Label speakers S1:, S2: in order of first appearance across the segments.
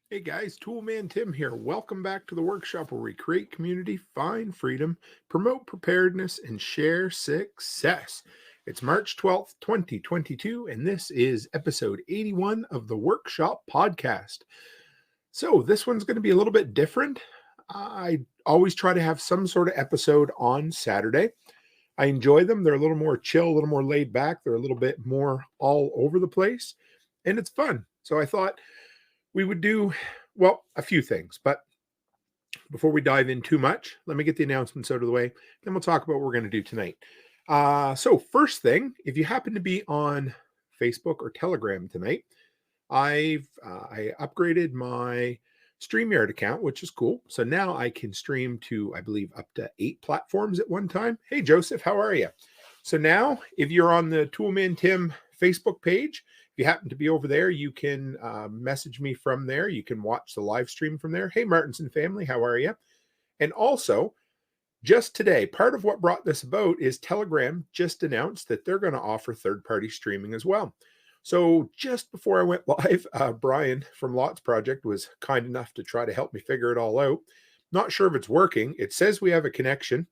S1: Hey guys, Toolman Tim here. Welcome back to the workshop where we create community, find freedom, promote preparedness, and share success. It's March 12th, 2022, and this is episode 81 of the Workshop Podcast. So, this one's going to be a little bit different. I always try to have some sort of episode on Saturday. I enjoy them. They're a little more chill, a little more laid back. They're a little bit more all over the place, and it's fun. So, I thought we would do, well, a few things. But before we dive in too much, let me get the announcements out of the way. Then we'll talk about what we're going to do tonight. So, first thing, if you happen to be on Facebook or Telegram tonight, I upgraded my StreamYard account, which is cool. So now I can stream to, I believe, up to 8 platforms at one time. Hey, Joseph, how are you? So now, if you're on the Toolman Tim Facebook page, if you happen to be over there, you can message me from there. You can watch the live stream from there. Hey, Martinson family, how are you? And also, just today, part of what brought this about is Telegram just announced that they're going to offer third-party streaming as well. So just before I went live, Brian from Lots Project was kind enough to try to help me figure it all out. Not sure if it's working. It says we have a connection,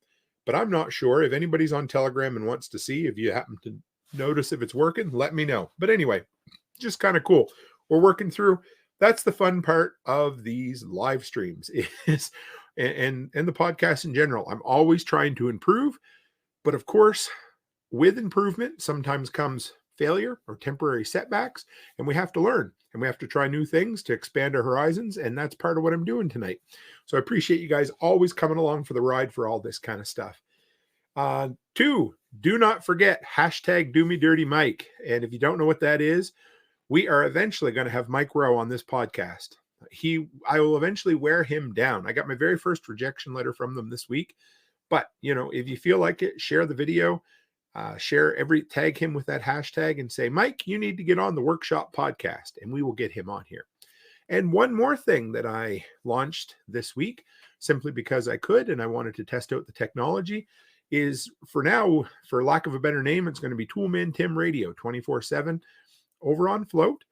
S1: but I'm not sure. If anybody's on Telegram and wants to see, if you happen to notice if it's working, let me know. But anyway, just kind of cool. We're working through. That's the fun part of these live streams is and the podcast in general. I'm always trying to improve, but of course, with improvement sometimes comes failure or temporary setbacks, and we have to learn and we have to try new things to expand our horizons, and that's part of what I'm doing tonight. So I appreciate you guys always coming along for the ride for all this kind of stuff. Two, do not forget hashtag Do Me Dirty Mike, and if you don't know what that is, we are eventually going to have Mike Rowe on this podcast. I will eventually wear him down. I got my very first rejection letter from them this week, but if you feel like it, share the video, tag him with that hashtag and say, Mike, you need to get on the Workshop Podcast, and we will get him on here. And one more thing that I launched this week, simply because I could and I wanted to test out the technology, is for now, for lack of a better name, it's going to be Toolman Tim Radio 24/7 over on Float.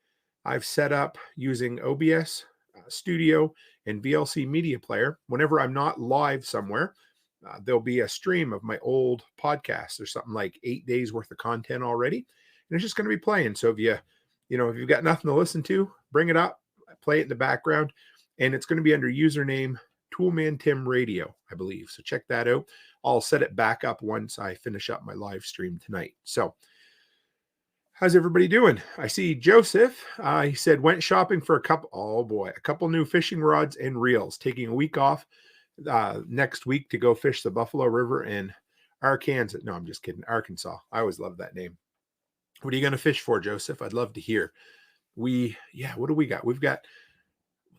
S1: I've set up using OBS Studio and VLC Media Player. Whenever I'm not live somewhere, there'll be a stream of my old podcasts. There's something like 8 days worth of content already, and it's just going to be playing. So if you've got nothing to listen to, bring it up, play it in the background, and it's going to be under username Toolman Tim Radio, I believe. So check that out. I'll set it back up once I finish up my live stream tonight. So how's everybody doing? I see Joseph. He said went shopping for a couple new fishing rods and reels, taking a week off next week to go fish the Buffalo River in Arkansas. No, I'm just kidding. Arkansas. I always love that name. What are you going to fish for, Joseph? I'd love to hear. What do we got? We've got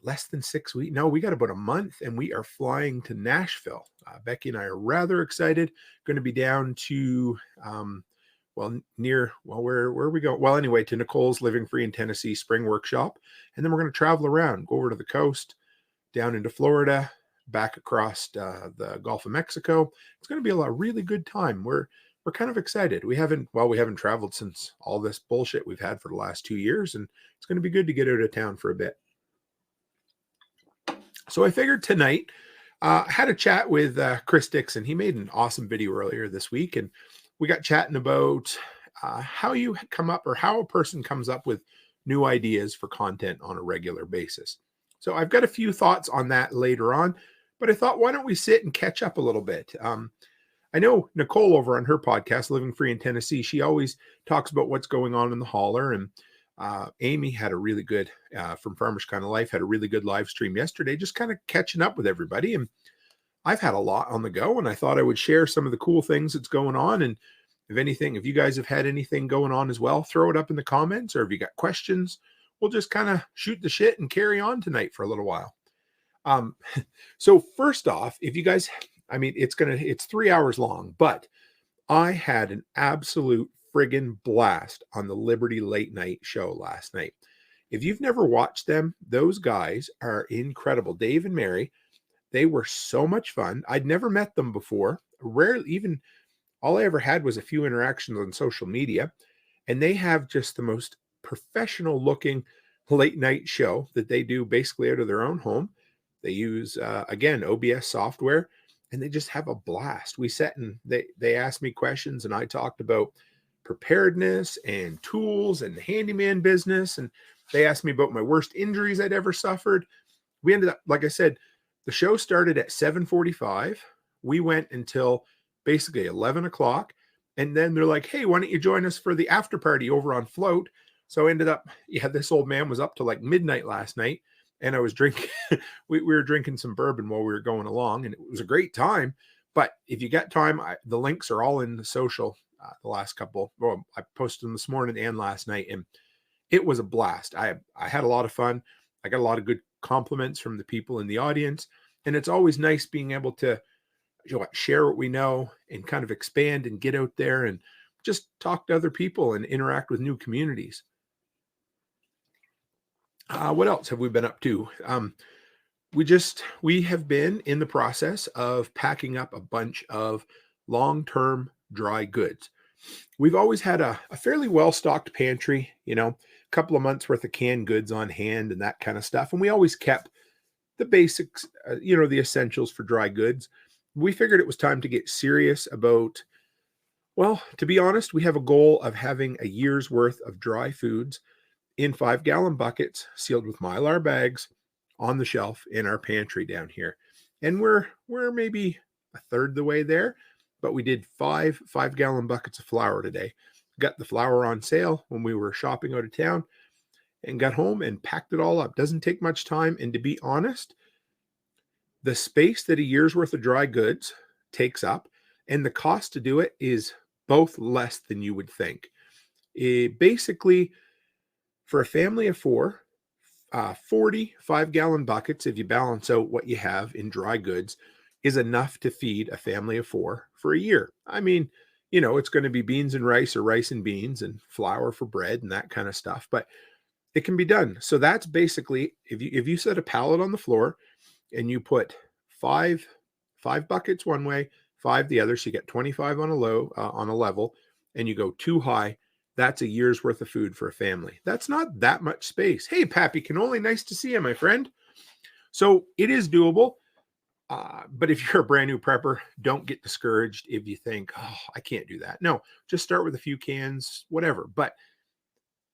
S1: less than 6 weeks. No, we got about a month, and we are flying to Nashville. Becky and I are rather excited. Going to be down to where are we going? Well, anyway, to Nicole's Living Free in Tennessee spring workshop. And then we're going to travel around, go over to the coast, down into Florida, back across the Gulf of Mexico. It's going to be a really good time. We're kind of excited. We haven't traveled since all this bullshit we've had for the last 2 years, and it's going to be good to get out of town for a bit. So I figured tonight, I had a chat with Chris Dixon. He made an awesome video earlier this week, and we got chatting about how you come up, or how a person comes up with new ideas for content on a regular basis. So I've got a few thoughts on that later on, but I thought, why don't we sit and catch up a little bit? I know Nicole over on her podcast, Living Free in Tennessee, she always talks about what's going on in the holler. And Amy had a really good, from Farmers Kind of Life, had a really good live stream yesterday, just kind of catching up with everybody. And I've had a lot on the go, and I thought I would share some of the cool things that's going on. And if you guys have had anything going on as well, throw it up in the comments, or if you got questions, we'll just kind of shoot the shit and carry on tonight for a little while. So first off, if you guys, it's 3 hours long, but I had an absolute friggin' blast on the Liberty Late Night show last night. If you've never watched them, those guys are incredible. Dave and Mary, they were so much fun. I'd never met them before. Rarely, even all I ever had was a few interactions on social media, and they have just the most professional looking, late night show that they do basically out of their own home. They use, again, OBS software, and they just have a blast. We sat and they asked me questions, and I talked about preparedness and tools and the handyman business. And they asked me about my worst injuries I'd ever suffered. We ended up, like I said, the show started at 7:45. We went until basically 11 o'clock. And then they're like, hey, why don't you join us for the after party over on Float? So I ended up, yeah, this old man was up to like midnight last night. And I was drinking, we were drinking some bourbon while we were going along. And it was a great time. But if you got time, the links are all in the social. The last couple, well, I posted them this morning and last night, and it was a blast. I had a lot of fun. I got a lot of good compliments from the people in the audience, and it's always nice being able to share what we know and kind of expand and get out there and just talk to other people and interact with new communities. What else have we been up to? We have been in the process of packing up a bunch of long-term dry goods. We've always had a fairly well-stocked pantry, a couple of months worth of canned goods on hand and that kind of stuff. And we always kept the basics, the essentials for dry goods. We figured it was time to get serious about, well, to be honest, we have a goal of having a year's worth of dry foods in 5-gallon buckets sealed with Mylar bags on the shelf in our pantry down here. And we're maybe a third the way there. But we did 5-gallon buckets of flour today. Got the flour on sale when we were shopping out of town and got home and packed it all up. Doesn't take much time. And to be honest, the space that a year's worth of dry goods takes up and the cost to do it is both less than you would think. Basically, for a family of 4, 40 5-gallon buckets, if you balance out what you have in dry goods, is enough to feed a family of 4 for a year. I mean, it's going to be beans and rice or rice and beans and flour for bread and that kind of stuff, but it can be done. So that's basically, if you set a pallet on the floor and you put five buckets one way, 5 the other, so you get 25 on a level, and you go 2 high, that's a year's worth of food for a family. That's not that much space. Hey, Pappy Cannoli, nice to see you, my friend. So it is doable. But if you're a brand new prepper, don't get discouraged if you think, oh, I can't do that. No, just start with a few cans, whatever. But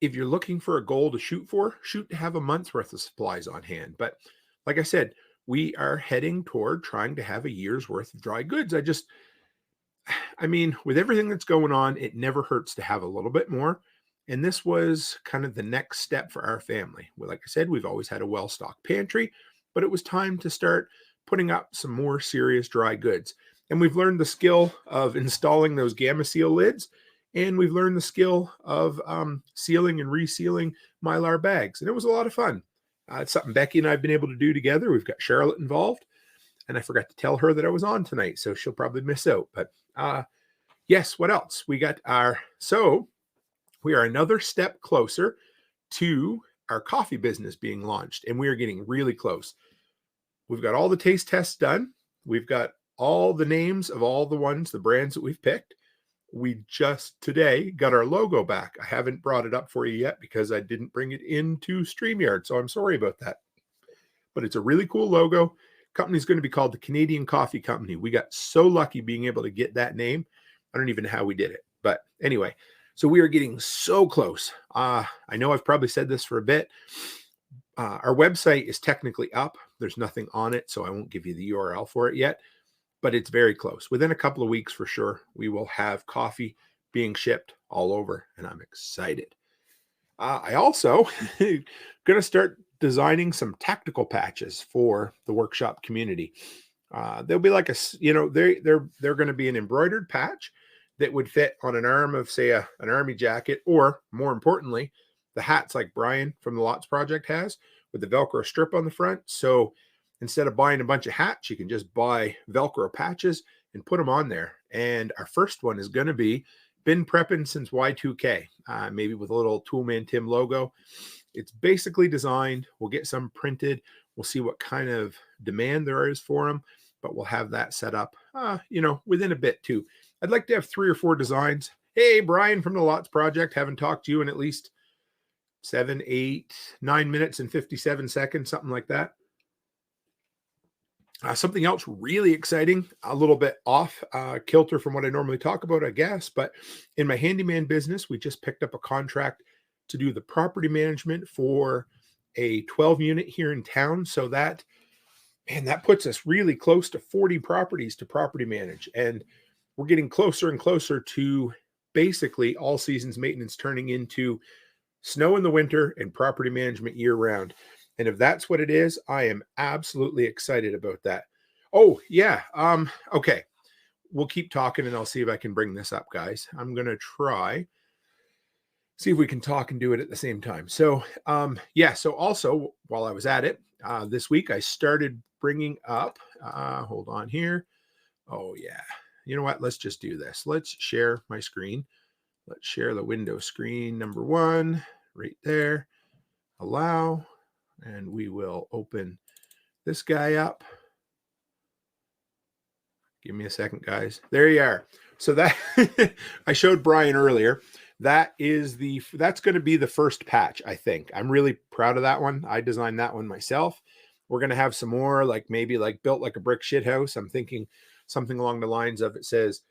S1: if you're looking for a goal to shoot to have a month's worth of supplies on hand. But like I said, we are heading toward trying to have a year's worth of dry goods. I mean, with everything that's going on, it never hurts to have a little bit more. And this was kind of the next step for our family. Well, like I said, we've always had a well-stocked pantry, but it was time to start putting up some more serious dry goods. And we've learned the skill of installing those Gamma Seal lids, and we've learned the skill of sealing and resealing Mylar bags. And it was a lot of fun. It's something Becky and I have been able to do together. We've got Charlotte involved, and I forgot to tell her that I was on tonight, so she'll probably miss out. But yes, what else? We are another step closer to our coffee business being launched, and we are getting really close. We've got all the taste tests done. We've got all the names of all the brands that we've picked. We just today got our logo back. I haven't brought it up for you yet because I didn't bring it into StreamYard, so I'm sorry about that. But it's a really cool logo. Company's going to be called the Canadian Coffee Company. We got so lucky being able to get that name. I don't even know how we did it. But anyway, so we are getting so close. I know I've probably said this for a bit. Our website is technically up. There's nothing on it, so I won't give you the URL for it yet, but it's very close. Within a couple of weeks for sure, we will have coffee being shipped all over, and I'm excited. I also going to start designing some tactical patches for the workshop community. They'll be like they're going to be an embroidered patch that would fit on an arm of, say, an army jacket, or more importantly, the hats like Brian from the Lots Project has with the Velcro strip on the front. So instead of buying a bunch of hats, you can just buy Velcro patches and put them on there. And our first one is going to be been prepping since Y2K, maybe with a little Toolman Tim logo. It's basically designed. We'll get some printed. We'll see what kind of demand there is for them, but we'll have that set up, within a bit too. I'd like to have 3 or 4 designs. Hey, Brian from the Lots Project. Haven't talked to you in at least 7, 8, 9 minutes and 57 seconds, something like that. Something else really exciting, a little bit off kilter from what I normally talk about, I guess, but in my handyman business, we just picked up a contract to do the property management for a 12 unit here in town. So that, man, that puts us really close to 40 properties to property manage. And we're getting closer and closer to basically all seasons maintenance turning into snow in the winter and property management year round. And if that's what it is, I am absolutely excited about that. Oh, yeah. Okay. We'll keep talking and I'll see if I can bring this up, guys. I'm going to try, see if we can talk and do it at the same time. So, yeah. So also while I was at it, this week, I started bringing up, hold on here. Oh yeah. You know what? Let's just do this. Let's share my screen. Let's share the window screen number 1 right there. Allow. And we will open this guy up. Give me a second, guys. There you are. So that I showed Brian earlier. That's going to be the first patch, I think. I'm really proud of that one. I designed that one myself. We're going to have some more, like maybe like built like a brick shit house. I'm thinking something along the lines of, it says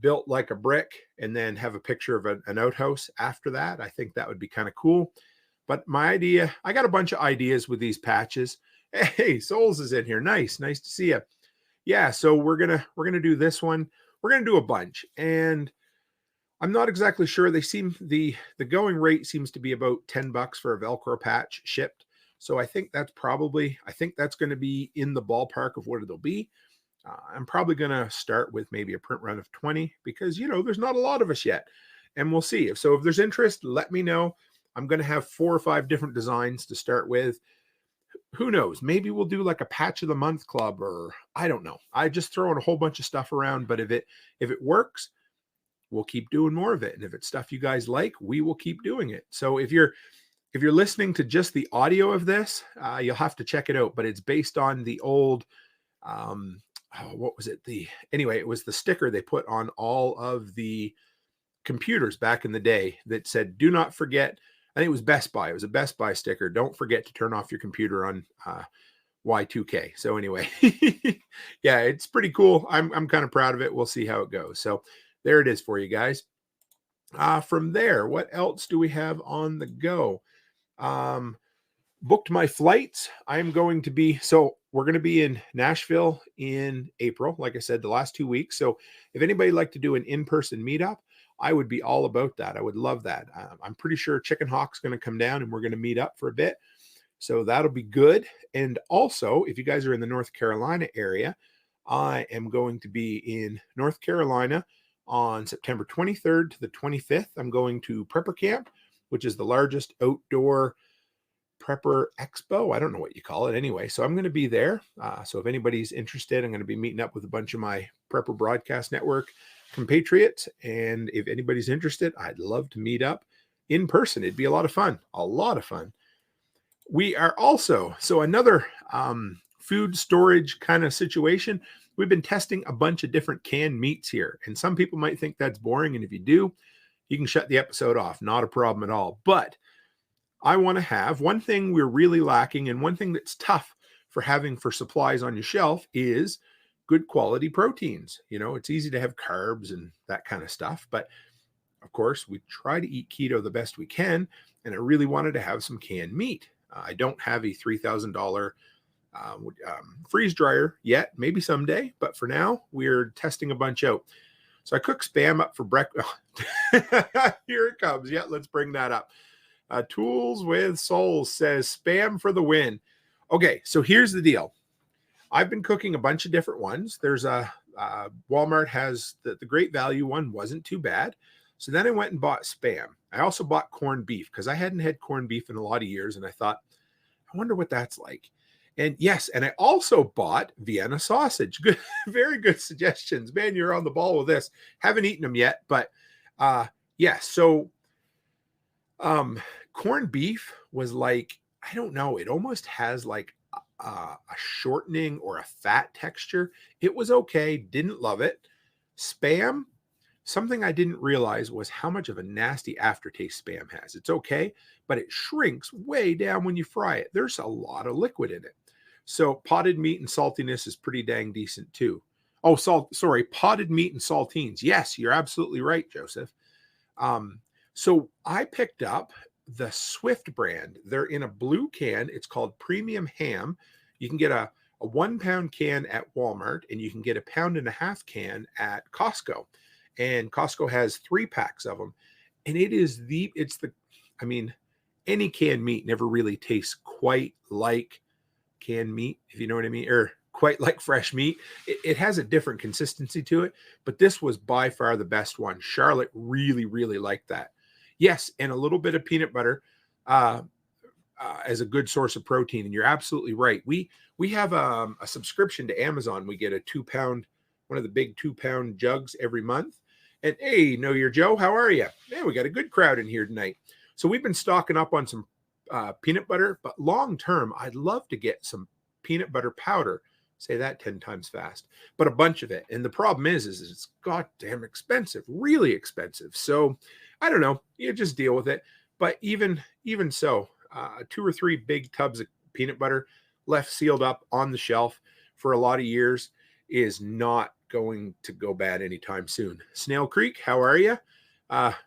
S1: built like a brick, and then have a picture of an outhouse after that. I think that would be kind of cool. But my idea, I got a bunch of ideas with these patches. Hey, Souls is in here. Nice to see you. Yeah, so we're gonna do this one. We're gonna do a bunch, and I'm not exactly sure. They seem the going rate seems to be about $10 for a Velcro patch shipped. So I think that's going to be in the ballpark of what it'll be. I'm probably going to start with maybe a print run of 20 because, there's not a lot of us yet, and we'll see. If there's interest, let me know. I'm going to have 4 or 5 different designs to start with. Who knows? Maybe we'll do like a patch of the month club, or I don't know. I just throw in a whole bunch of stuff around, but if it works, we'll keep doing more of it. And if it's stuff you guys like, we will keep doing it. So if you're listening to just the audio of this, you'll have to check it out, but it's based on the old, what was it? Anyway, it was the sticker they put on all of the computers back in the day that said, do not forget. I think it was Best Buy. It was a Best Buy sticker. Don't forget to turn off your computer on Y2K. So anyway, yeah, it's pretty cool. I'm kind of proud of it. We'll see how it goes. So there it is for you guys. From there, what else do we have on the go? Booked my flights. We're going to be in Nashville in April, like I said, the last 2 weeks. So if anybody would like to do an in-person meetup, I would be all about that. I would love that. I'm pretty sure Chicken Hawk's going to come down and we're going to meet up for a bit. So that'll be good. And also, if you guys are in the North Carolina area, I am going to be in North Carolina on September 23rd to the 25th. I'm going to Prepper Camp, which is the largest outdoor prepper expo. I don't know what you call it anyway. So I'm going to be there. So if anybody's interested, I'm going to be meeting up with a bunch of my Prepper Broadcast Network compatriots. And if anybody's interested, I'd love to meet up in person. It'd be a lot of fun. We are also, so another food storage kind of situation. We've been testing a bunch of different canned meats here. And some people might think that's boring. And if you do, you can shut the episode off. Not a problem at all. But I want to have one thing we're really lacking, and one thing that's tough for supplies on your shelf is good quality proteins. It's easy to have carbs and that kind of stuff, but of course we try to eat keto the best we can. And I really wanted to have some canned meat. I don't have a $3,000 freeze dryer yet, maybe someday, but for now we're testing a bunch out. So I cook Spam up for breakfast. Here it comes. Yeah, let's bring that up. Tools with Souls says Spam for the win. Okay, so here's the deal. I've been cooking a bunch of different ones. There's Walmart has the Great Value one, wasn't too bad. So then I went and bought Spam. I also bought corned beef because I hadn't had corned beef in a lot of years. And I thought, I wonder what that's like. And yes, and I also bought Vienna sausage. Good, very good suggestions. Man, you're on the ball with this. Haven't eaten them yet, but yeah, so corned beef was like, I don't know, it almost has like a shortening or a fat texture. It was okay. Didn't love it. Spam, Something I didn't realize was how much of a nasty aftertaste Spam has. It's okay, but it shrinks way down when you fry it. There's a lot of liquid in it. So potted meat and saltiness is pretty dang decent too. Oh, potted meat and saltines. Yes, you're absolutely right, Joseph. Um, so I picked up the Swift brand. They're in a blue can. It's called Premium Ham. You can get a 1 pound can at Walmart, and you can get a 1.5 pound can at Costco. And Costco has 3 packs of them. And I mean, any canned meat never really tastes quite like canned meat, if you know what I mean, or quite like fresh meat. It has a different consistency to it, but this was by far the best one. Charlotte really, really liked that. Yes, and a little bit of peanut butter uh, as a good source of protein. And you're absolutely right. We have a subscription to Amazon. We get a 2 pound, one of the big 2 pound jugs every month. And hey, Know Your Joe, how are you? Man, we got a good crowd in here tonight. So we've been stocking up on some peanut butter, but long term, I'd love to get some peanut butter powder. Say that 10 times fast, but a bunch of it. And the problem is it's goddamn expensive, really expensive. So I don't know, you just deal with it. But even so, 2 or 3 big tubs of peanut butter left sealed up on the shelf for a lot of years is not going to go bad anytime soon. Snail Creek, how are you?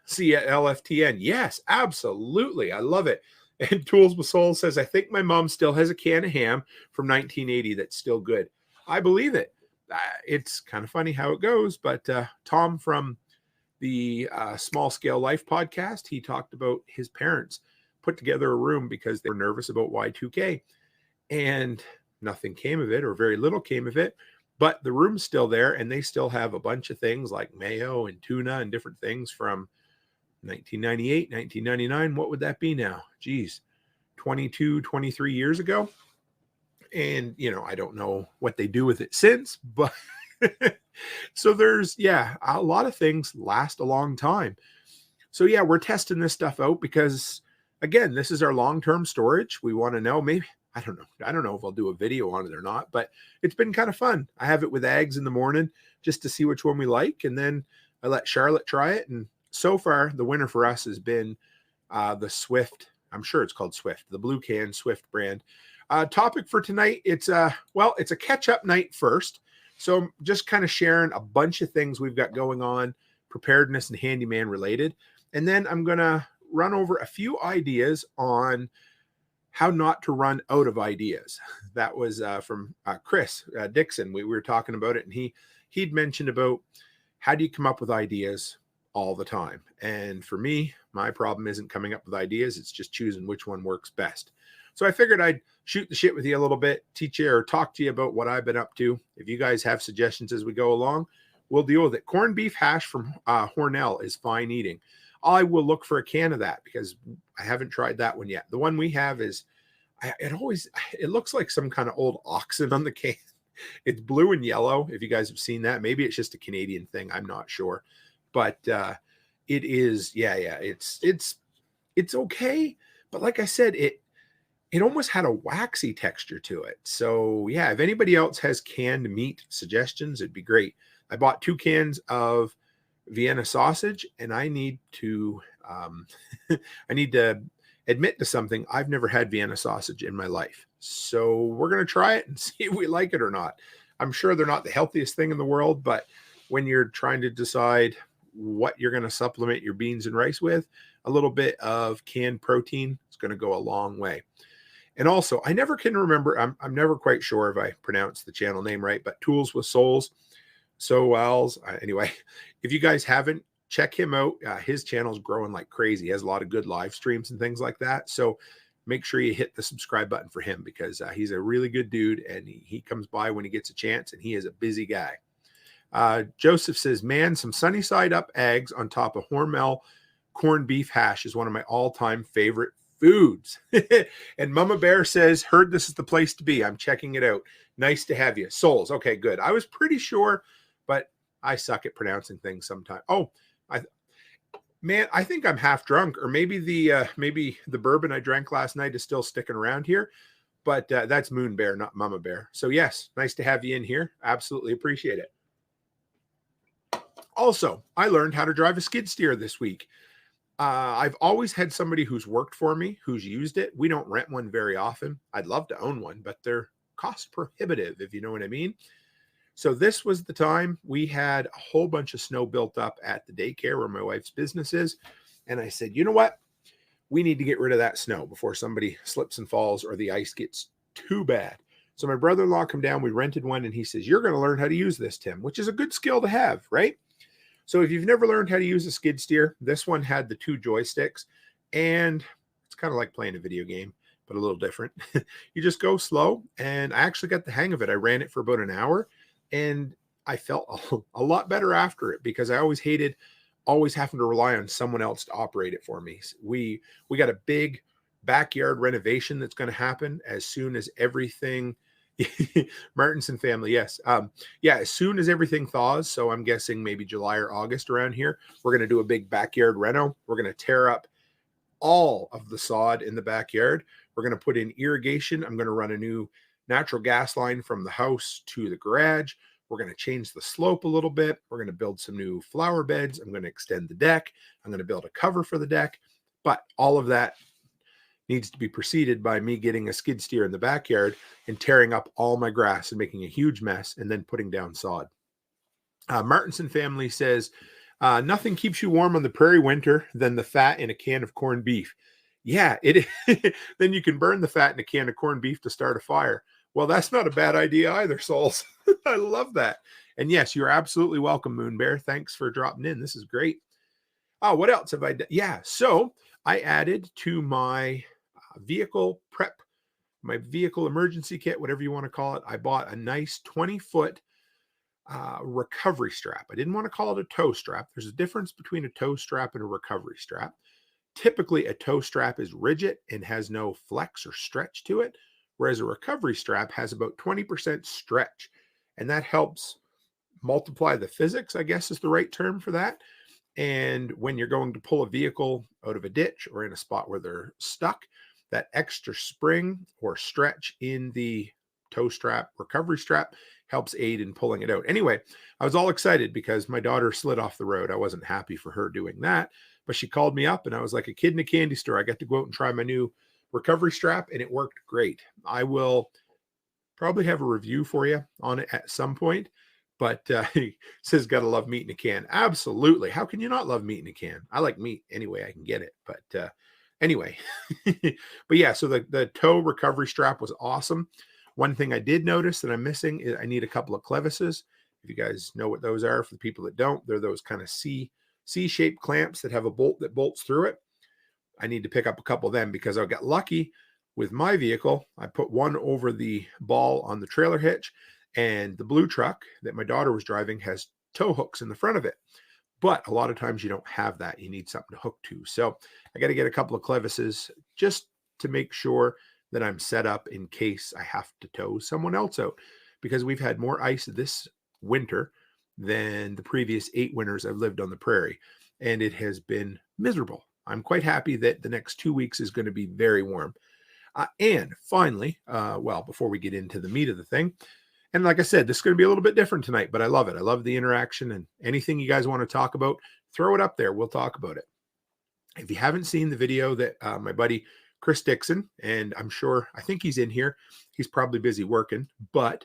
S1: See you at LFTN. Yes, absolutely. I love it. And Tools with Soul says, I think my mom still has a can of ham from 1980 that's still good. I believe it. It's kind of funny how it goes, but Tom from the Small Scale Life podcast, he talked about his parents put together a room because they were nervous about Y2K, and nothing came of it, or very little came of it. But the room's still there, and they still have a bunch of things like mayo and tuna and different things from 1998, 1999. What would that be now? Geez, 22, 23 years ago. And, I don't know what they do with it since, but so there's, a lot of things last a long time. So, we're testing this stuff out because, again, this is our long-term storage. We want to know, maybe, I don't know if I'll do a video on it or not, but it's been kind of fun. I have it with eggs in the morning just to see which one we like. And then I let Charlotte try it. And so far, the winner for us has been the Swift. I'm sure it's called Swift, the blue can Swift brand. Topic for tonight, it's a catch-up night first. So I'm just kind of sharing a bunch of things we've got going on, preparedness and handyman related. And then I'm going to run over a few ideas on how not to run out of ideas. That was from Chris Dixon. We were talking about it, and he'd mentioned about how do you come up with ideas all the time. And for me, my problem isn't coming up with ideas. It's just choosing which one works best. So I figured I'd shoot the shit with you a little bit, teach you or talk to you about what I've been up to. If you guys have suggestions as we go along, we'll deal with it. Corned beef hash from Hornell is fine eating. I will look for a can of that because I haven't tried that one yet. The one we have is, it looks like some kind of old oxen on the can. It's blue and yellow. If you guys have seen that, maybe it's just a Canadian thing. I'm not sure, but it is. It's okay. But like I said, it almost had a waxy texture to it. So if anybody else has canned meat suggestions, it'd be great. I bought 2 cans of Vienna sausage, and I need to admit to something. I've never had Vienna sausage in my life. So we're going to try it and see if we like it or not. I'm sure they're not the healthiest thing in the world, but when you're trying to decide what you're going to supplement your beans and rice with, a little bit of canned protein is going to go a long way. And also, I never can remember, I'm never quite sure if I pronounced the channel name right, but Tools with Souls. So Wells. Anyway, if you guys haven't, check him out. His channel's growing like crazy. He has a lot of good live streams and things like that. So make sure you hit the subscribe button for him because he's a really good dude, and he comes by when he gets a chance, and he is a busy guy. Joseph says, man, some sunny side up eggs on top of Hormel corned beef hash is one of my all-time favorite foods. And Mama Bear says, heard this is the place to be. I'm checking it out. Nice to have you. Souls. Okay, good. I was pretty sure, but I suck at pronouncing things sometimes. Oh, I think I'm half drunk, or maybe the bourbon I drank last night is still sticking around here, but that's Moon Bear, not Mama Bear. So yes, nice to have you in here. Absolutely appreciate it. Also, I learned how to drive a skid steer this week. I've always had somebody who's worked for me who's used it. We don't rent one very often. I'd love to own one, but they're cost prohibitive, if you know what I mean. So this was the time. We had a whole bunch of snow built up at the daycare where my wife's business is. And I said, you know what? We need to get rid of that snow before somebody slips and falls or the ice gets too bad. So my brother-in-law come down, we rented one, and he says, you're going to learn how to use this, Tim, which is a good skill to have, right? So if you've never learned how to use a skid steer, this one had the 2 joysticks, and it's kind of like playing a video game, but a little different. You just go slow, and I actually got the hang of it. I ran it for about an hour, and I felt a lot better after it because I always hated always having to rely on someone else to operate it for me. We got a big backyard renovation that's going to happen as soon as everything Martinson family, yes. Yeah, as soon as everything thaws, so I'm guessing maybe July or August around here, we're going to do a big backyard reno. We're going to tear up all of the sod in the backyard. We're going to put in irrigation. I'm going to run a new natural gas line from the house to the garage. We're going to change the slope a little bit. We're going to build some new flower beds. I'm going to extend the deck. I'm going to build a cover for the deck. But all of that needs to be preceded by me getting a skid steer in the backyard and tearing up all my grass and making a huge mess and then putting down sod. Martinson family says, nothing keeps you warm on the prairie winter than the fat in a can of corned beef. Yeah, it then you can burn the fat in a can of corned beef to start a fire. Well, that's not a bad idea either, Souls. I love that. And yes, you're absolutely welcome, Moon Bear. Thanks for dropping in. This is great. Oh, what else have I done? Yeah, so I added to my vehicle prep, my vehicle emergency kit, whatever you want to call it. I bought a nice 20-foot recovery strap. I didn't want to call it a tow strap. There's a difference between a tow strap and a recovery strap. Typically, a tow strap is rigid and has no flex or stretch to it, whereas a recovery strap has about 20% stretch. And that helps multiply the physics, I guess is the right term for that. And when you're going to pull a vehicle out of a ditch or in a spot where they're stuck, that extra spring or stretch in the tow strap, recovery strap, helps aid in pulling it out. Anyway, I was all excited because my daughter slid off the road. I wasn't happy for her doing that, but she called me up and I was like a kid in a candy store. I got to go out and try my new recovery strap and it worked great. I will probably have a review for you on it at some point, but he says, gotta love meat in a can. Absolutely. How can you not love meat in a can? I like meat anyway I can get it, but anyway. But yeah, so the tow recovery strap was awesome. One thing I did notice that I'm missing is I need a couple of clevises. If you guys know what those are, for the people that don't, they're those kind of C-shaped clamps that have a bolt that bolts through it. I need to pick up a couple of them because I got lucky with my vehicle. I put one over the ball on the trailer hitch, and the blue truck that my daughter was driving has tow hooks in the front of it. But a lot of times you don't have that. You need something to hook to. So I got to get a couple of clevises just to make sure that I'm set up in case I have to tow someone else out, because we've had more ice this winter than the previous 8 winters I've lived on the prairie, and it has been miserable. I'm quite happy that the next 2 weeks is going to be very warm. And finally, well, before we get into the meat of the thing, and like I said, this is going to be a little bit different tonight, but I love it. I love the interaction, and anything you guys want to talk about, throw it up there. We'll talk about it. If you haven't seen the video that my buddy Chris Dixon, and I think he's in here. He's probably busy working, but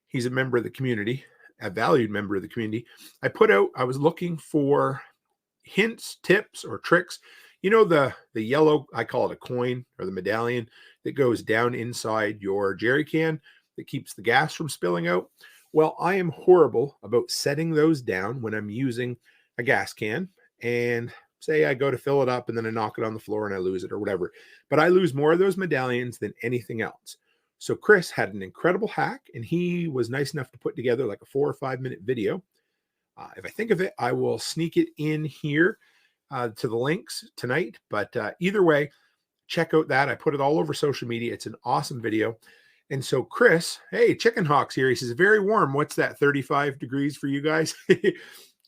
S1: he's a member of the community, a valued member of the community. I was looking for hints, tips, or tricks. You know, the yellow, I call it a coin, or the medallion that goes down inside your jerry can that keeps the gas from spilling out. Well, I am horrible about setting those down when I'm using a gas can, and say I go to fill it up and then I knock it on the floor and I lose it or whatever. But I lose more of those medallions than anything else. So Chris had an incredible hack, and he was nice enough to put together like a 4 or 5 minute video. If I think of it, I will sneak it in here to the links tonight. But either way, check out that. I put it all over social media. It's an awesome video. And so Chris, hey, Chicken Hawks here. He says, very warm. What's that, 35 degrees for you guys?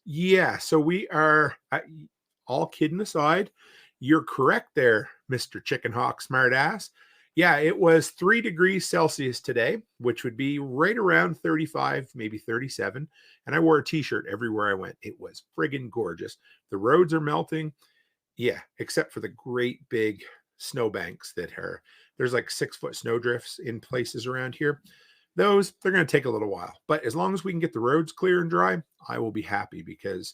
S1: Yeah, so we are, all kidding aside, you're correct there, Mr. Chicken Hawk smartass. Yeah, it was 3 degrees Celsius today, which would be right around 35, maybe 37. And I wore a t-shirt everywhere I went. It was friggin' gorgeous. The roads are melting. Yeah, except for the great big snowbanks that are there's like 6-foot snow drifts in places around here. Those they're going to take a little while, but as long as we can get the roads clear and dry, I will be happy because,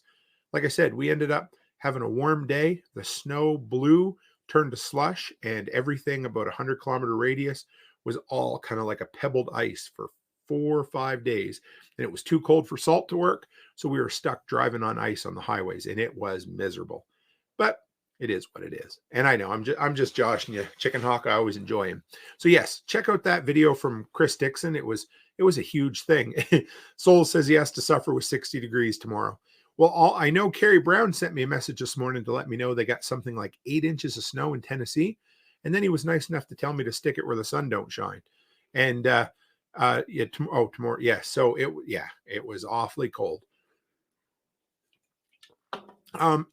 S1: like I said, we ended up having a warm day. The snow blew, turned to slush, and everything about a 100-kilometer radius was all kind of like a pebbled ice for 4 or 5 days. And it was too cold for salt to work, so we were stuck driving on ice on the highways, and it was miserable. But it is what it is. And I know I'm just joshing you, Chicken Hawk. I always enjoy him. So yes, check out that video from Chris Dixon. It was a huge thing. Soul says he has to suffer with 60 degrees tomorrow. Well, I know Carrie Brown sent me a message this morning to let me know they got something like 8 inches of snow in Tennessee, and then he was nice enough to tell me to stick it where the sun don't shine. And yeah, tomorrow, yeah. So it was awfully cold.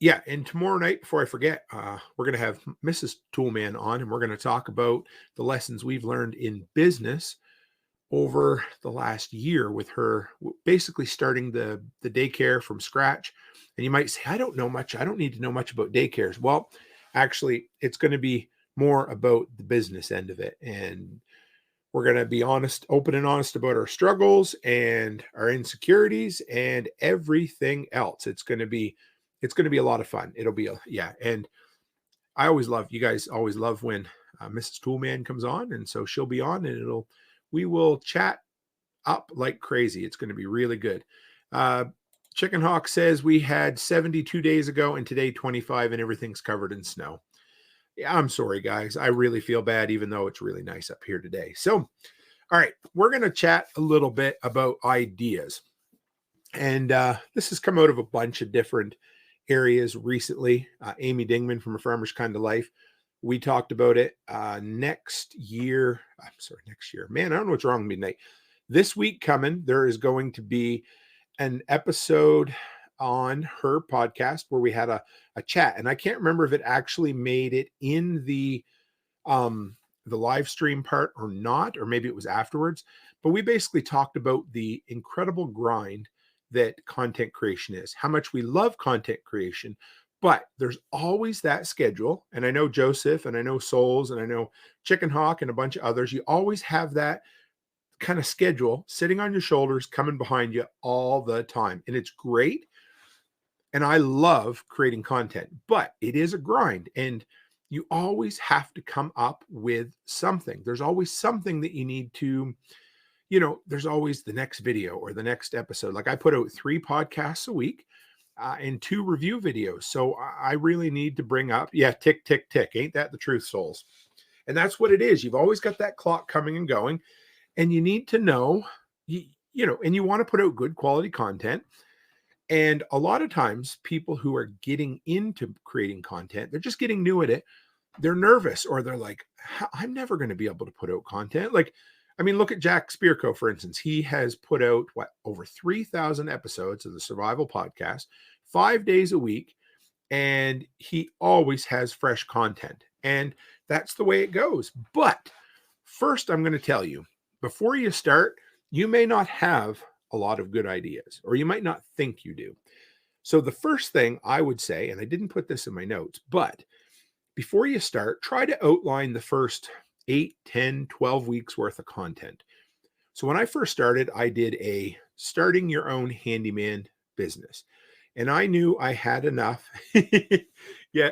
S1: Yeah, and tomorrow night, before I forget, we're going to have Mrs. Toolman on, and we're going to talk about the lessons we've learned in business over the last year with her, basically starting the daycare from scratch. And you might say, I don't know much. I don't need to know much about daycares. Well, actually, it's going to be more about the business end of it, and we're going to be honest, open and honest about our struggles and our insecurities and everything else. It's going to be a lot of fun. It'll be yeah. And I always love, you guys always love when Mrs. Toolman comes on. And so she'll be on, and we will chat up like crazy. It's going to be really good. Chicken Hawk says we had 72 days ago and today 25 and everything's covered in snow. Yeah, I'm sorry, guys. I really feel bad, even though it's really nice up here today. So, all right, we're going to chat a little bit about ideas. And this has come out of a bunch of different areas recently. Amy Dingman from A Farmer's Kind of Life. We talked about it next year. I'm sorry, next year. Man, I don't know what's wrong with me tonight. This week coming, there is going to be an episode on her podcast where we had a chat. And I can't remember if it actually made it in the live stream part or not, or maybe it was afterwards. But we basically talked about the incredible grind that content creation is, how much we love content creation, but there's always that schedule. And I know Joseph, and I know Souls, and I know Chicken Hawk, and a bunch of others. You always have that kind of schedule sitting on your shoulders, coming behind you all the time. And it's great. And I love creating content, but it is a grind. And you always have to come up with something. There's always something that you need to, there's always the next video or the next episode. Like I put out 3 podcasts a week and 2 review videos. So I really need to bring up, tick, tick, tick. Ain't that the truth, Souls? And that's what it is. You've always got that clock coming and going, and you need to know, and you want to put out good quality content. And a lot of times people who are getting into creating content, they're just getting new at it. They're nervous, or they're like, I'm never going to be able to put out content. Like, I mean, look at Jack Spirko, for instance. He has put out over 3,000 episodes of the Survival Podcast, 5 days a week, and he always has fresh content. And that's the way it goes. But first, I'm going to tell you, before you start, you may not have a lot of good ideas, or you might not think you do. So the first thing I would say, and I didn't put this in my notes, but before you start, try to outline the first 8, 10, 12 weeks worth of content. So when I first started, I did a starting your own handyman business. And I knew I had enough. Yeah.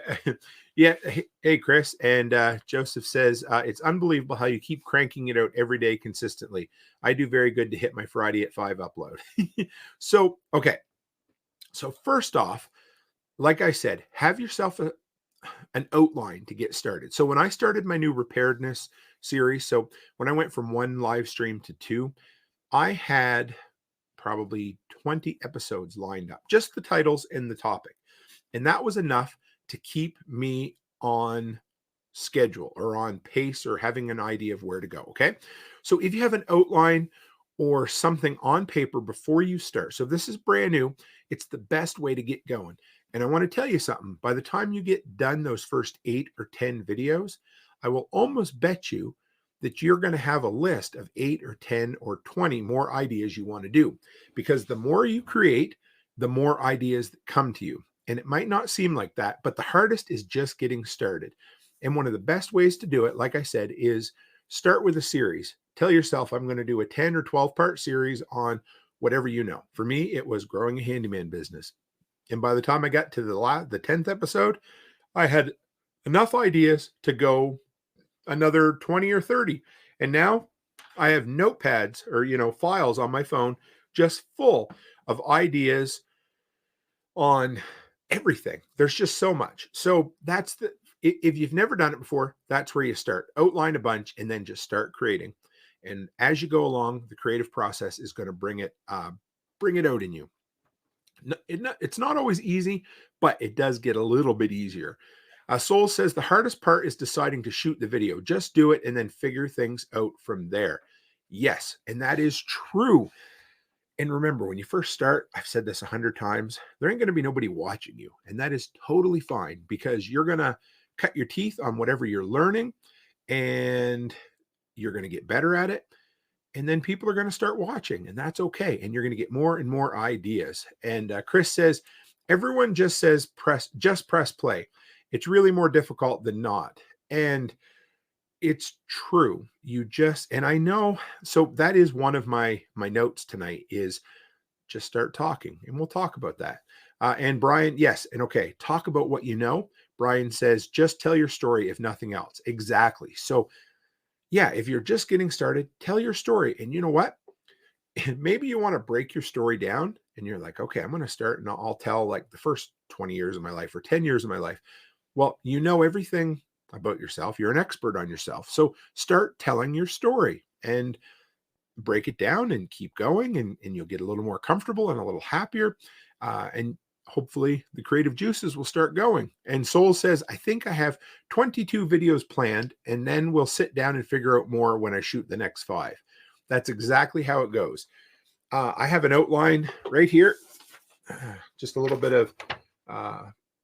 S1: Yeah. Hey, Chris. And Joseph says, it's unbelievable how you keep cranking it out every day consistently. I do very good to hit my Friday at 5 upload. So, okay. So first off, like I said, have yourself an outline to get started. So when I started my new preparedness series, so when I went from 1 live stream to 2, I had probably 20 episodes lined up, just the titles and the topic. And that was enough to keep me on schedule or on pace or having an idea of where to go. Okay. So if you have an outline or something on paper before you start, so this is brand new, it's the best way to get going. And I want to tell you something. By the time you get done those first 8 or 10 videos, I will almost bet you that you're going to have a list of 8 or 10 or 20 more ideas you want to do. Because the more you create, the more ideas that come to you. And it might not seem like that, but the hardest is just getting started. And one of the best ways to do it, like I said, is start with a series. Tell yourself, I'm going to do a 10 or 12 part series on whatever you know. For me, it was growing a handyman business. And by the time I got to the 10th episode, I had enough ideas to go another 20 or 30. And now I have notepads or, files on my phone just full of ideas on everything. There's just so much. So if you've never done it before, that's where you start. Outline a bunch and then just start creating. And as you go along, the creative process is going to bring it out in you. It's not always easy, but it does get a little bit easier. Soul says the hardest part is deciding to shoot the video. Just do it and then figure things out from there. Yes, and that is true. And remember, when you first start, I've said this 100 times, there ain't going to be nobody watching you. And that is totally fine because you're going to cut your teeth on whatever you're learning and you're going to get better at it. And then people are going to start watching, and that's okay. And you're going to get more and more ideas. And Chris says, everyone just says press play. It's really more difficult than not. And it's true. And I know, so that is one of my notes tonight is just start talking, and we'll talk about that. And Brian, yes. And okay, talk about what you know. Brian says, just tell your story, if nothing else. Exactly. So yeah, if you're just getting started, tell your story. And you know what? Maybe you want to break your story down and you're like, okay, I'm going to start and I'll tell like the first 20 years of my life or 10 years of my life. Well, you know everything about yourself. You're an expert on yourself. So start telling your story and break it down and keep going, and you'll get a little more comfortable and a little happier. And hopefully the creative juices will start going. And Soul says, I think I have 22 videos planned, and then we'll sit down and figure out more when I shoot the next 5. That's exactly how it goes. I have an outline right here. Just a little bit of,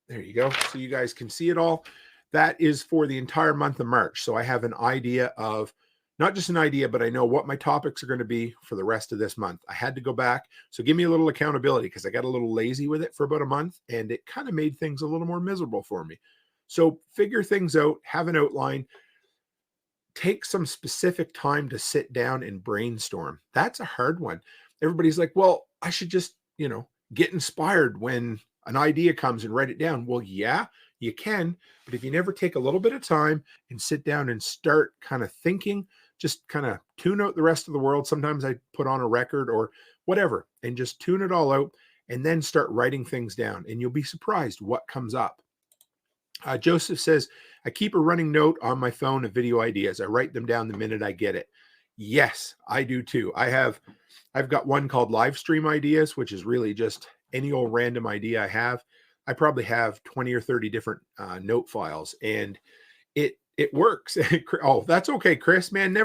S1: there you go. So you guys can see it all. That is for the entire month of March. So I have an idea of, not just an idea, but I know what my topics are going to be for the rest of this month. I had to go back. So give me a little accountability because I got a little lazy with it for about a month and it kind of made things a little more miserable for me. So figure things out, have an outline, take some specific time to sit down and brainstorm. That's a hard one. Everybody's like, well, I should just, get inspired when an idea comes and write it down. Well, yeah, you can. But if you never take a little bit of time and sit down and start kind of thinking, just kind of tune out the rest of the world. Sometimes I put on a record or whatever and just tune it all out and then start writing things down. And you'll be surprised what comes up. Joseph says, I keep a running note on my phone of video ideas. I write them down the minute I get it. Yes, I do too. I've got one called live stream ideas, which is really just any old random idea I have. I probably have 20 or 30 different note files, and it works. Oh, that's okay, Chris, man.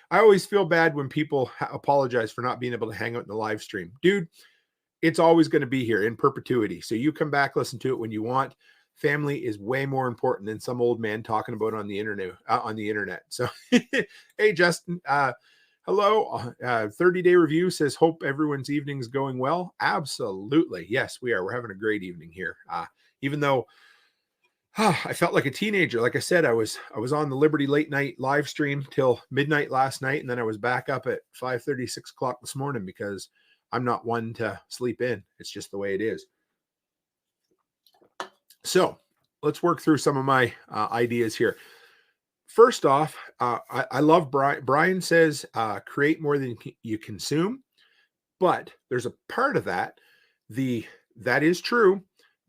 S1: I always feel bad when people apologize for not being able to hang out in the live stream. Dude, it's always going to be here in perpetuity. So you come back, listen to it when you want. Family is way more important than some old man talking about on the internet. So, hey, Justin, hello. 30-day review says, hope everyone's evening's going well. Absolutely. Yes, we are. We're having a great evening here. Even though I felt like a teenager. Like I said, I was on the Liberty late night live stream till midnight last night, and then I was back up at 5:30, 6 o'clock this morning because I'm not one to sleep in. It's just the way it is. So let's work through some of my ideas here. First off, I love Brian. Brian says, create more than you consume, but there's a part of that. That is true.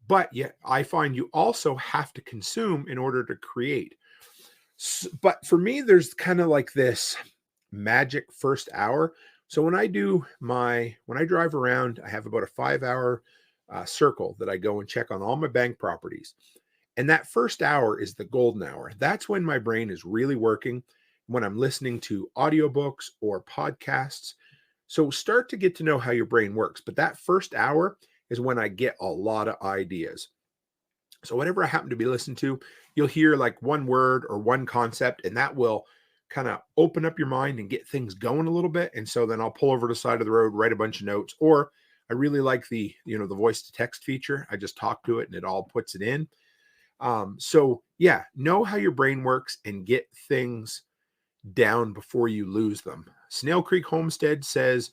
S1: But yet I find you also have to consume in order to create. But for me, there's kind of like this magic first hour. So when I drive around, I have about a 5-hour circle that I go and check on all my bank properties. And that first hour is the golden hour. That's when my brain is really working, when I'm listening to audiobooks or podcasts. So start to get to know how your brain works. But that first hour is when I get a lot of ideas. So whatever I happen to be listening to, you'll hear like one word or one concept, and that will kind of open up your mind and get things going a little bit. And so then I'll pull over to the side of the road, write a bunch of notes, or I really like the, the voice to text feature. I just talk to it and it all puts it in. So yeah, know how your brain works and get things down before you lose them. Snail Creek Homestead says,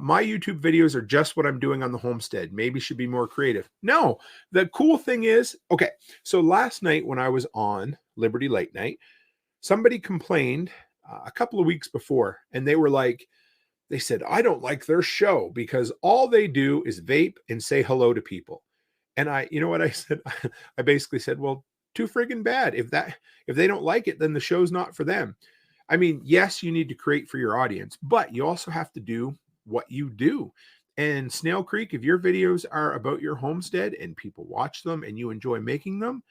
S1: my YouTube videos are just what I'm doing on the homestead. Maybe should be more creative. No, the cool thing is, okay, so last night when I was on Liberty Late Night, somebody complained a couple of weeks before, and they were like, they said, I don't like their show because all they do is vape and say hello to people. And you know what I said? I basically said, well, too friggin' bad. If they don't like it, then the show's not for them. I mean, yes, you need to create for your audience, but you also have to do what you do. And Snail Creek, if your videos are about your homestead and people watch them and you enjoy making them,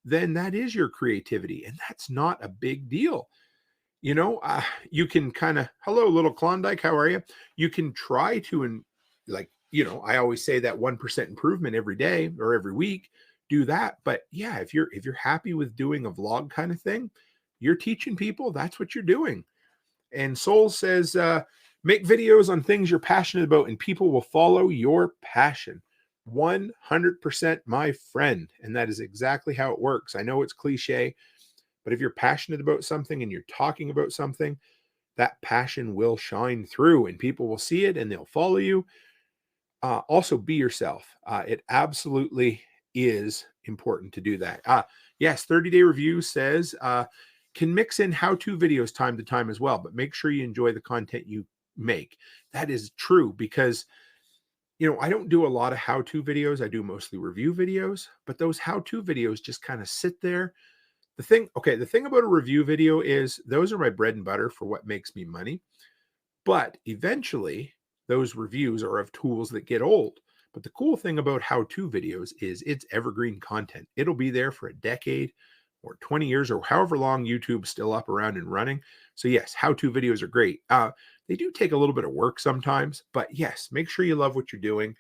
S1: then that is your creativity. And that's not a big deal. You can kind of, hello, little Klondike, how are you? You can try to, I always say that 1% improvement every day or every week, do that. But yeah, if you're happy with doing a vlog kind of thing, you're teaching people, that's what you're doing. And Soul says, make videos on things you're passionate about and people will follow your passion. 100% my friend. And that is exactly how it works. I know it's cliche, but if you're passionate about something and you're talking about something, that passion will shine through and people will see it and they'll follow you. Also, be yourself. It absolutely is important to do that. Yes, 30-day review says, can mix in how-to videos time to time as well, but make sure you enjoy the content you make. That is true because, I don't do a lot of how-to videos. I do mostly review videos, but those how-to videos just kind of sit there. The thing about a review video is those are my bread and butter for what makes me money. But eventually, those reviews are of tools that get old. But the cool thing about how-to videos is it's evergreen content. It'll be there for a decade or 20 years or however long YouTube's still up, around, and running. So yes, how-to videos are great. They do take a little bit of work sometimes, but yes, make sure you love what you're doing.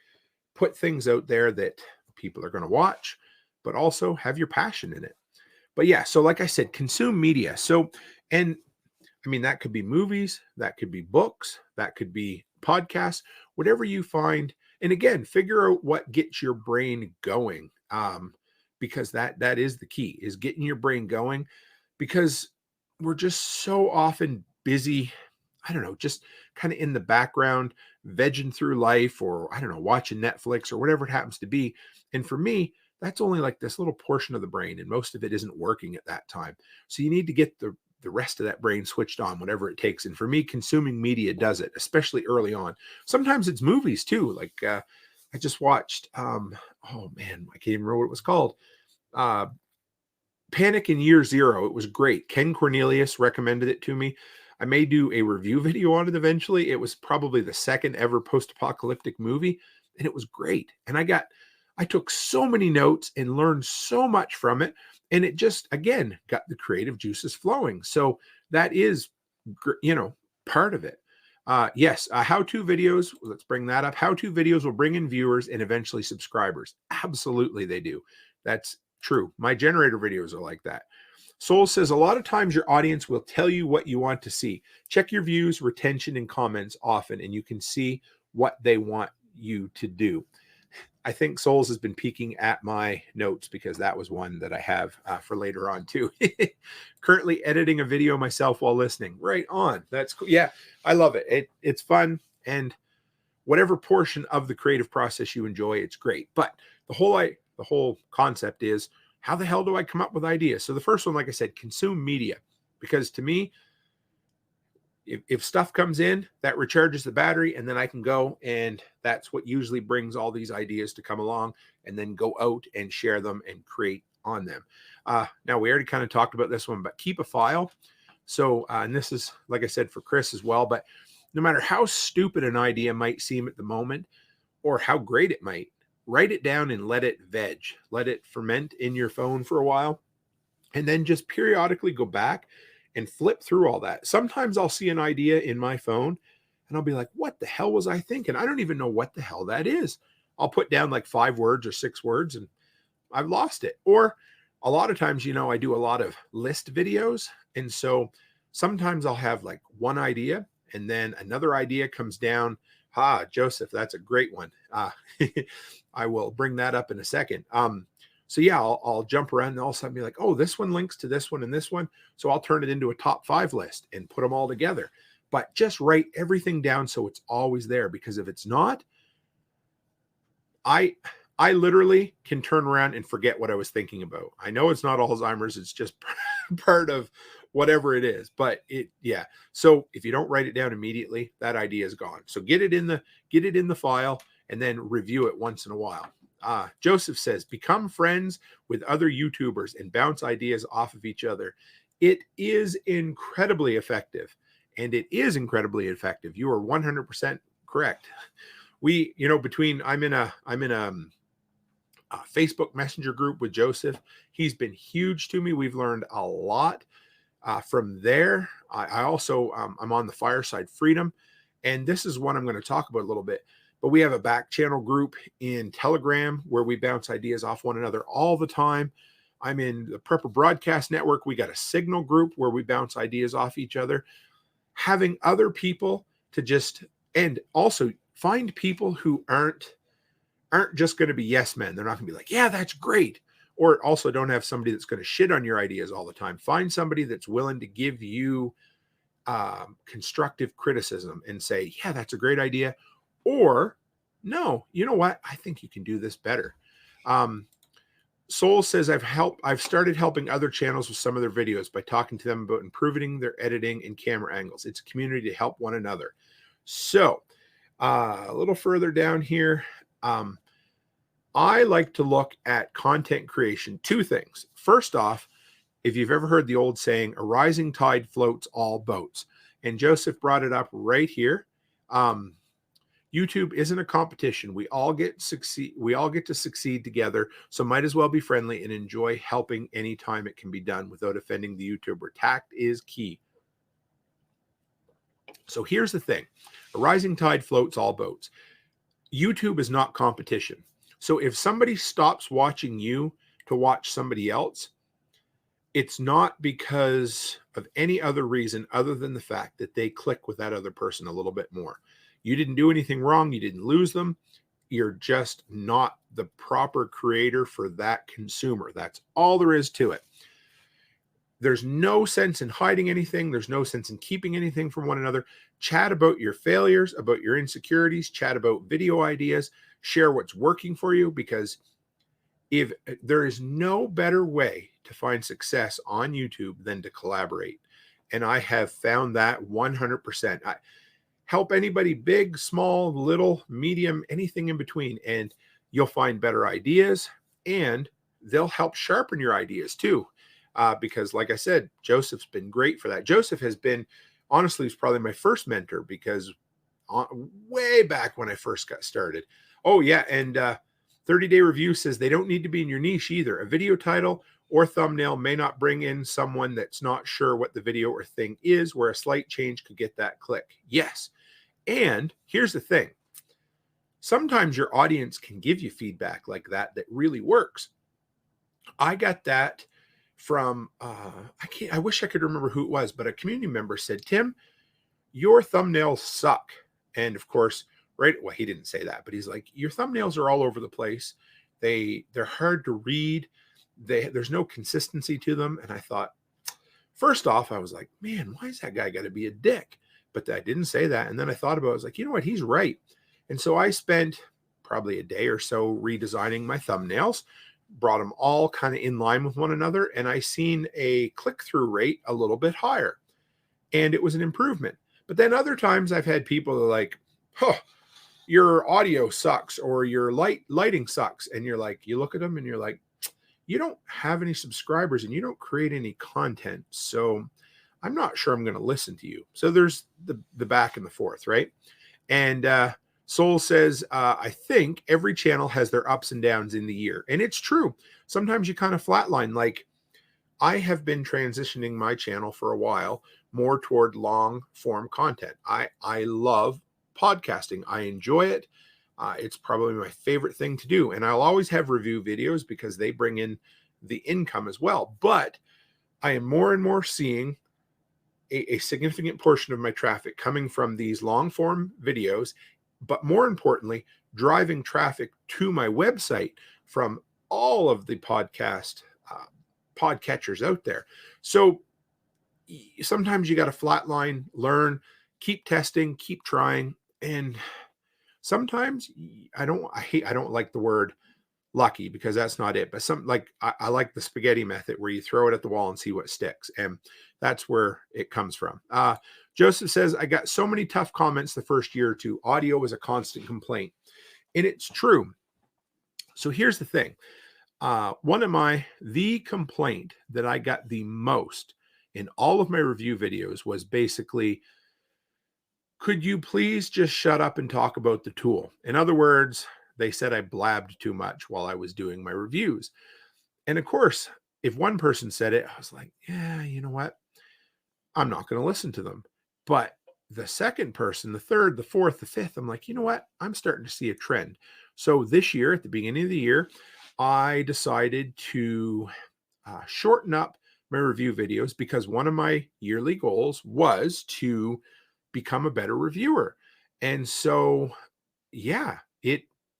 S1: Put things out there that people are going to watch, but also have your passion in it. But yeah, so like I said, consume media. So, and I mean, that could be movies, that could be books, that could be podcasts, whatever you find. And again, figure out what gets your brain going. Because that is the key, is getting your brain going, because we're just so often busy, I don't know, just kind of in the background, vegging through life, or I don't know, watching Netflix or whatever it happens to be. And for me, that's only like this little portion of the brain, and most of it isn't working at that time. So you need to get the rest of that brain switched on, whatever it takes. And for me, consuming media does it, especially early on. Sometimes it's movies too. Like I just watched, oh man, I can't even remember what it was called. Panic in Year Zero. It was great. Ken Cornelius recommended it to me. I may do a review video on it eventually. It was probably the second ever post-apocalyptic movie, and it was great. And I took so many notes and learned so much from it. And it just, again, got the creative juices flowing. So that is, part of it. Yes, how-to videos, let's bring that up. How-to videos will bring in viewers and eventually subscribers. Absolutely, they do. That's true. My generator videos are like that. Soul says, a lot of times your audience will tell you what you want to see. Check your views, retention, and comments often, and you can see what they want you to do. I think Souls has been peeking at my notes because that was one that I have for later on too. Currently editing a video myself while listening. Right on. That's cool. Yeah, I love it. It's fun, and whatever portion of the creative process you enjoy, it's great. But the whole concept is, how the hell do I come up with ideas? So the first one, like I said, consume media, because to me, if stuff comes in, that recharges the battery, and then I can go, and that's what usually brings all these ideas to come along, and then go out and share them and create on them. Now, we already kind of talked about this one, but keep a file. So, and this is, like I said, for Chris as well, but no matter how stupid an idea might seem at the moment, or how great it might, write it down and let it veg, let it ferment in your phone for a while, and then just periodically go back and flip through all that. Sometimes I'll see an idea in my phone and I'll be like, what the hell was I thinking? I don't even know what the hell that is. I'll put down like 5 words or 6 words and I've lost it. Or a lot of times, I do a lot of list videos. And so sometimes I'll have like one idea and then another idea comes down. Joseph, that's a great one. I will bring that up in a second. So yeah, I'll jump around and all of a sudden be like, oh, this one links to this one and this one. So I'll turn it into a top 5 list and put them all together. But just write everything down so it's always there, because if it's not, I literally can turn around and forget what I was thinking about. I know it's not Alzheimer's, it's just part of whatever it is. But yeah. So if you don't write it down immediately, that idea is gone. So get it in the file and then review it once in a while. Joseph says, become friends with other YouTubers and bounce ideas off of each other. It is incredibly effective. And it is incredibly effective. You are 100% correct. I'm in a Facebook Messenger group with Joseph. He's been huge to me. We've learned a lot from there. I also, I'm on the Fireside Freedom, and this is one I'm going to talk about a little bit. But we have a back channel group in Telegram where we bounce ideas off one another all the time. I'm in the Prepper Broadcast Network. We got a Signal group where we bounce ideas off each other. Having other people to just, and also find people who aren't just going to be yes men. They're not going to be like, yeah, that's great. Or also don't have somebody that's going to shit on your ideas all the time. Find somebody that's willing to give you constructive criticism and say, yeah, that's a great idea. Or no, you know what? I think you can do this better. Soul says, I've started helping other channels with some of their videos by talking to them about improving their editing and camera angles. It's a community to help one another. So a little further down here, I like to look at content creation. 2 things. First off, if you've ever heard the old saying, a rising tide floats all boats. And Joseph brought it up right here. YouTube isn't a competition. We all get to succeed together. So might as well be friendly and enjoy helping anytime it can be done without offending the YouTuber. Tact is key. So here's the thing. A rising tide floats all boats. YouTube is not competition. So if somebody stops watching you to watch somebody else, it's not because of any other reason other than the fact that they click with that other person a little bit more. You didn't do anything wrong. You didn't lose them. You're just not the proper creator for that consumer. That's all there is to it. There's no sense in hiding anything. There's no sense in keeping anything from one another. Chat about your failures, about your insecurities, chat about video ideas, share what's working for you, because if there is no better way to find success on YouTube than to collaborate. And I have found that 100%. Help anybody, big, small, little, medium, anything in between, and you'll find better ideas, and they'll help sharpen your ideas too. Because like I said, Joseph's been great for that. Joseph has been, honestly, he's probably my first mentor, because way back when I first got started. Oh yeah. And 30-day review says they don't need to be in your niche either. A video title or thumbnail may not bring in someone that's not sure what the video or thing is, where a slight change could get that click. Yes. And here's the thing. Sometimes your audience can give you feedback like that really works. I got that from, I wish I could remember who it was, but a community member said, Tim, your thumbnails suck. And of course, right, well, he didn't say that, but he's like, your thumbnails are all over the place. They're hard to read. There's no consistency to them. And I thought, first off, I was like, man, why is that guy got to be a dick? But I didn't say that. And then I thought about it. I was like, you know what? He's right. And so I spent probably a day or so redesigning my thumbnails, brought them all kind of in line with one another. And I seen a click-through rate a little bit higher. And it was an improvement. But then other times I've had people that are like, your audio sucks, or your lighting sucks. And you're like, you look at them and you're like, you don't have any subscribers and you don't create any content. So I'm not sure I'm going to listen to you. So there's the back and the forth, right? And Soul says, I think every channel has their ups and downs in the year. And it's true. Sometimes you kind of flatline. Like, I have been transitioning my channel for a while more toward long form content. I love podcasting. I enjoy it. It's probably my favorite thing to do. And I'll always have review videos because they bring in the income as well. But I am more and more seeing a significant portion of my traffic coming from these long form videos, but more importantly, driving traffic to my website from all of the podcatchers out there. So sometimes you got to flatline, learn, keep testing, keep trying. And sometimes I don't like the word lucky, because that's not it. But I like the spaghetti method, where you throw it at the wall and see what sticks. And that's where it comes from. Joseph says, I got so many tough comments the first year or two. Audio was a constant complaint. And it's true. So here's the thing. The complaint that I got the most in all of my review videos was basically, could you please just shut up and talk about the tool? In other words, they said I blabbed too much while I was doing my reviews. And of course, if one person said it, I was like, yeah, you know what? I'm not going to listen to them. But the second person, the third, the fourth, the fifth, I'm like, you know what? I'm starting to see a trend. So this year, at the beginning of the year, I decided to shorten up my review videos, because one of my yearly goals was to become a better reviewer. And so, yeah,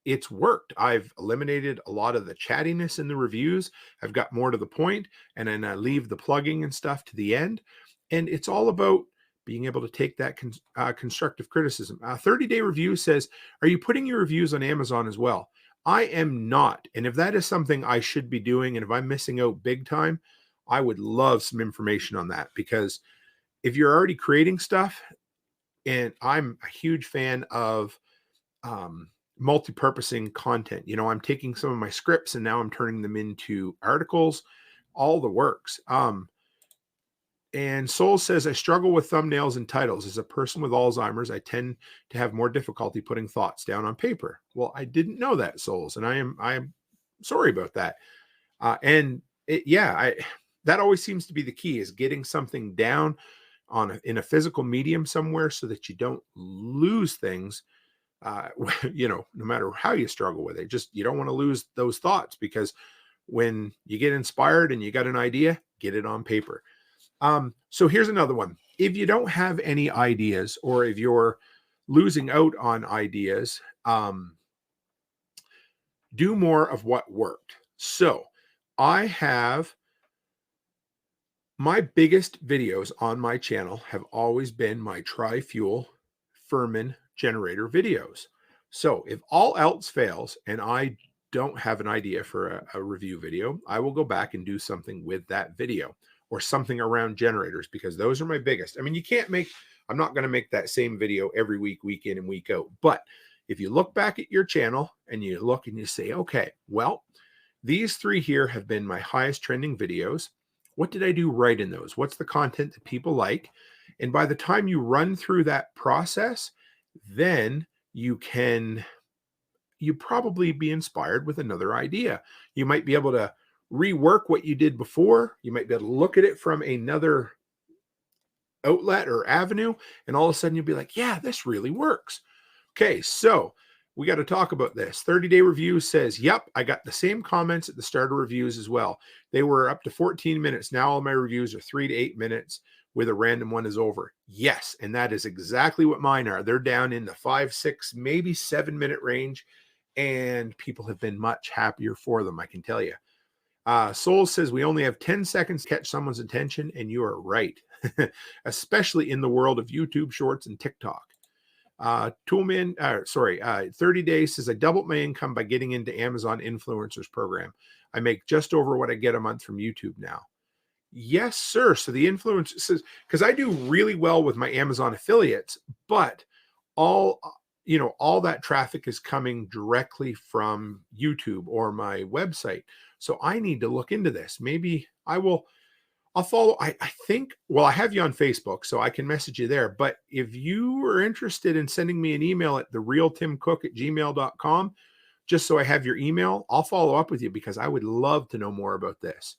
S1: it's worked. I've eliminated a lot of the chattiness in the reviews. I've got more to the point, and then I leave the plugging and stuff to the end. And it's all about being able to take that constructive criticism. 30-day review says, are you putting your reviews on Amazon as well? I am not. And if that is something I should be doing, and if I'm missing out big time, I would love some information on that. Because if you're already creating stuff, and I'm a huge fan of multi-purposing content. I'm taking some of my scripts and now I'm turning them into articles, all the works. And Soul says, I struggle with thumbnails and titles. As a person with Alzheimer's, I tend to have more difficulty putting thoughts down on paper. Well, I didn't know that, Souls, and I am sorry about that. That always seems to be the key, is getting something down in a physical medium somewhere, so that you don't lose things. No matter how you struggle with it, you don't want to lose those thoughts, because when you get inspired and you got an idea, get it on paper. So here's another one. If you don't have any ideas, or if you're losing out on ideas, do more of what worked. So I have my biggest videos on my channel have always been my tri-fuel Furman generator videos. So if all else fails and I don't have an idea for a review video, I will go back and do something with that video, or something around generators, because those are my biggest. I mean, I'm not going to make that same video every week, week in and week out. But if you look back at your channel and you look and you say, okay, well, these three here have been my highest trending videos. What did I do right in those? What's the content that people like? And by the time you run through that process, then you probably be inspired with another idea. You might be able to rework what you did before. You might be able to look at it from another outlet or avenue, and all of a sudden you'll be like, yeah, this really works. Okay, so we got to talk about this. 30-day review says, yep, I got the same comments at the start of reviews as well. They were up to 14 minutes. Now all my reviews are 3 to 8 minutes with a random one is over. Yes, and that is exactly what mine are. They're down in the 5, 6, maybe 7-minute range, and people have been much happier for them, I can tell you. Soul says, we only have 10 seconds to catch someone's attention, and you are right, especially in the world of YouTube Shorts and TikTok. 30 days says, I doubled my income by getting into Amazon Influencers program. I make just over what I get a month from YouTube now. Yes, sir. So the influencer says, because I do really well with my Amazon affiliates, but all that traffic is coming directly from YouTube or my website. So I need to look into this. Maybe I'll follow. I think, well, I have you on Facebook, so I can message you there. But if you are interested in sending me an email at therealtimcook@gmail.com, just so I have your email, I'll follow up with you, because I would love to know more about this.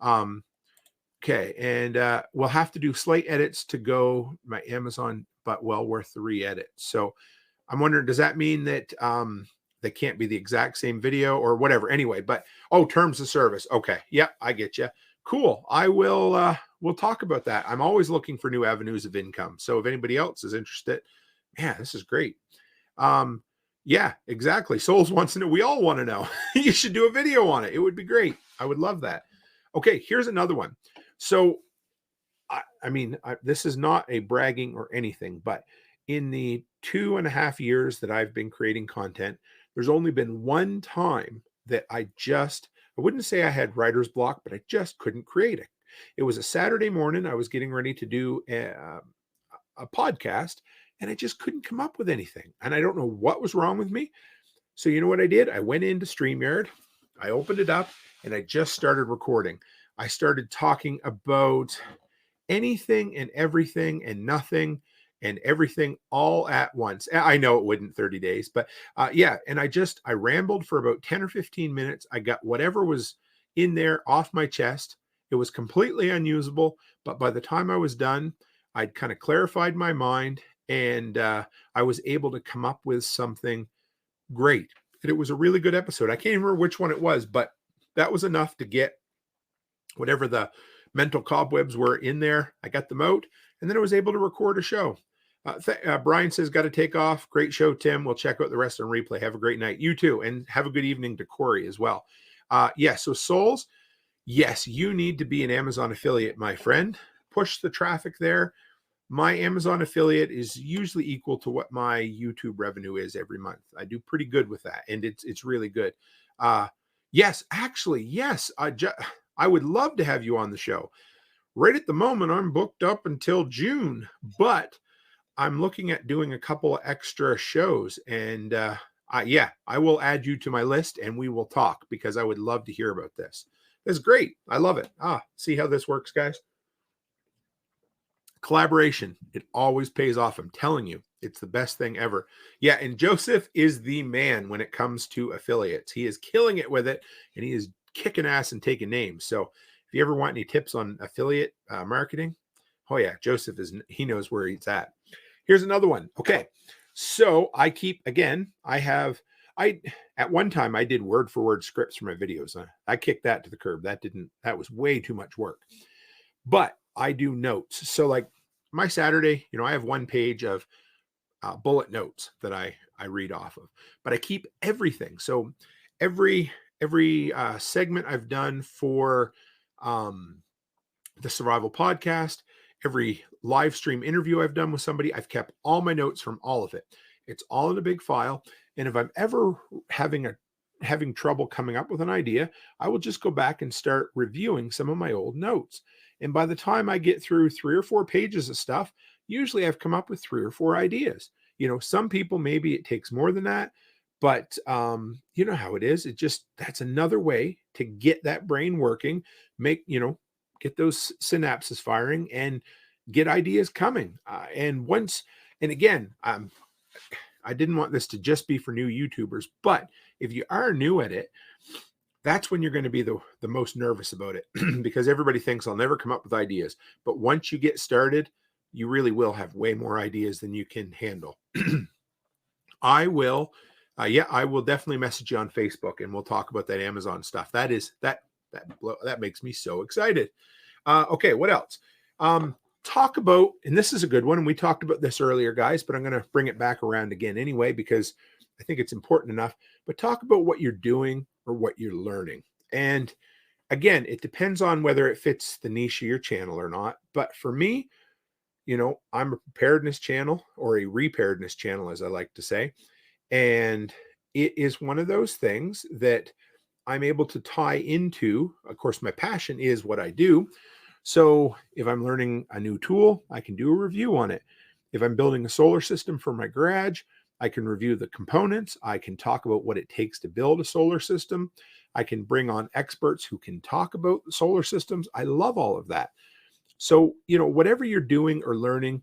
S1: Okay. And we'll have to do slight edits to go my Amazon, but well worth the re-edit. So I'm wondering, does that mean that they can't be the exact same video or whatever? Anyway, but terms of service. Okay. Yeah, I get you. Cool. I will we'll talk about that. I'm always looking for new avenues of income. So if anybody else is interested, man, this is great. Yeah, exactly. Souls wants to know. We all want to know. You should do a video on it. It would be great. I would love that. Okay, here's another one. So, this is not a bragging or anything, but in the 2.5 years that I've been creating content, there's only been one time that I wouldn't say I had writer's block, but I just couldn't create it. It was a Saturday morning. I was getting ready to do a podcast, and I just couldn't come up with anything. And I don't know what was wrong with me. So you know what I did? I went into StreamYard, I opened it up, and I just started recording. I started talking about anything and everything and nothing and everything all at once. I know it wouldn't 30 days, but yeah. And I rambled for about 10 or 15 minutes. I got whatever was in there off my chest. It was completely unusable. But by the time I was done, I'd kind of clarified my mind, and I was able to come up with something great. And it was a really good episode. I can't remember which one it was, but that was enough to get whatever the mental cobwebs were in there. I got them out, and then I was able to record a show. Brian says, got to take off. Great show, Tim. We'll check out the rest on replay. Have a great night. You too. And have a good evening to Corey as well. So Souls, yes, you need to be an Amazon affiliate, my friend. Push the traffic there. My Amazon affiliate is usually equal to what my YouTube revenue is every month. I do pretty good with that, and it's really good. Yes, actually, yes. I would love to have you on the show. Right at the moment, I'm booked up until June, but I'm looking at doing a couple of extra shows, and I will add you to my list, and we will talk, because I would love to hear about this. It's great. I love it. See how this works, guys? Collaboration. It always pays off. I'm telling you, it's the best thing ever. Yeah. And Joseph is the man when it comes to affiliates. He is killing it with it, and he is kicking ass and taking names. So if you ever want any tips on affiliate marketing, oh yeah, Joseph he knows where he's at. Here's another one. Okay. So at one time I did word for word scripts for my videos. I kicked that to the curb. That was way too much work, but I do notes. So like my Saturday, I have one page of bullet notes that I read off of, but I keep everything. So every segment I've done for the Survival Podcast, every live stream interview I've done with somebody, I've kept all my notes from all of it. It's all in a big file. And if I'm ever having trouble coming up with an idea, I will just go back and start reviewing some of my old notes. And by the time I get through 3 or 4 pages of stuff, usually I've come up with 3 or 4 ideas. Some people, maybe it takes more than that, but you know how it is. That's another way to get that brain working, get those synapses firing, and get ideas coming. And again, I didn't want this to just be for new YouTubers, but if you are new at it, that's when you're going to be the most nervous about it, because everybody thinks I'll never come up with ideas. But once you get started, you really will have way more ideas than you can handle. I will definitely message you on Facebook, and we'll talk about that Amazon stuff. That makes me so excited. Okay, what else? Talk about, and this is a good one, and we talked about this earlier, guys, but I'm going to bring it back around again anyway, because I think it's important enough. But talk about what you're doing or what you're learning. And again, it depends on whether it fits the niche of your channel or not. But for me, I'm a preparedness channel, or a reparedness channel, as I like to say. And it is one of those things that I'm able to tie into. Of course, my passion is what I do. So if I'm learning a new tool, I can do a review on it. If I'm building a solar system for my garage, I can review the components. I can talk about what it takes to build a solar system. I can bring on experts who can talk about the solar systems. I love all of that. So, whatever you're doing or learning,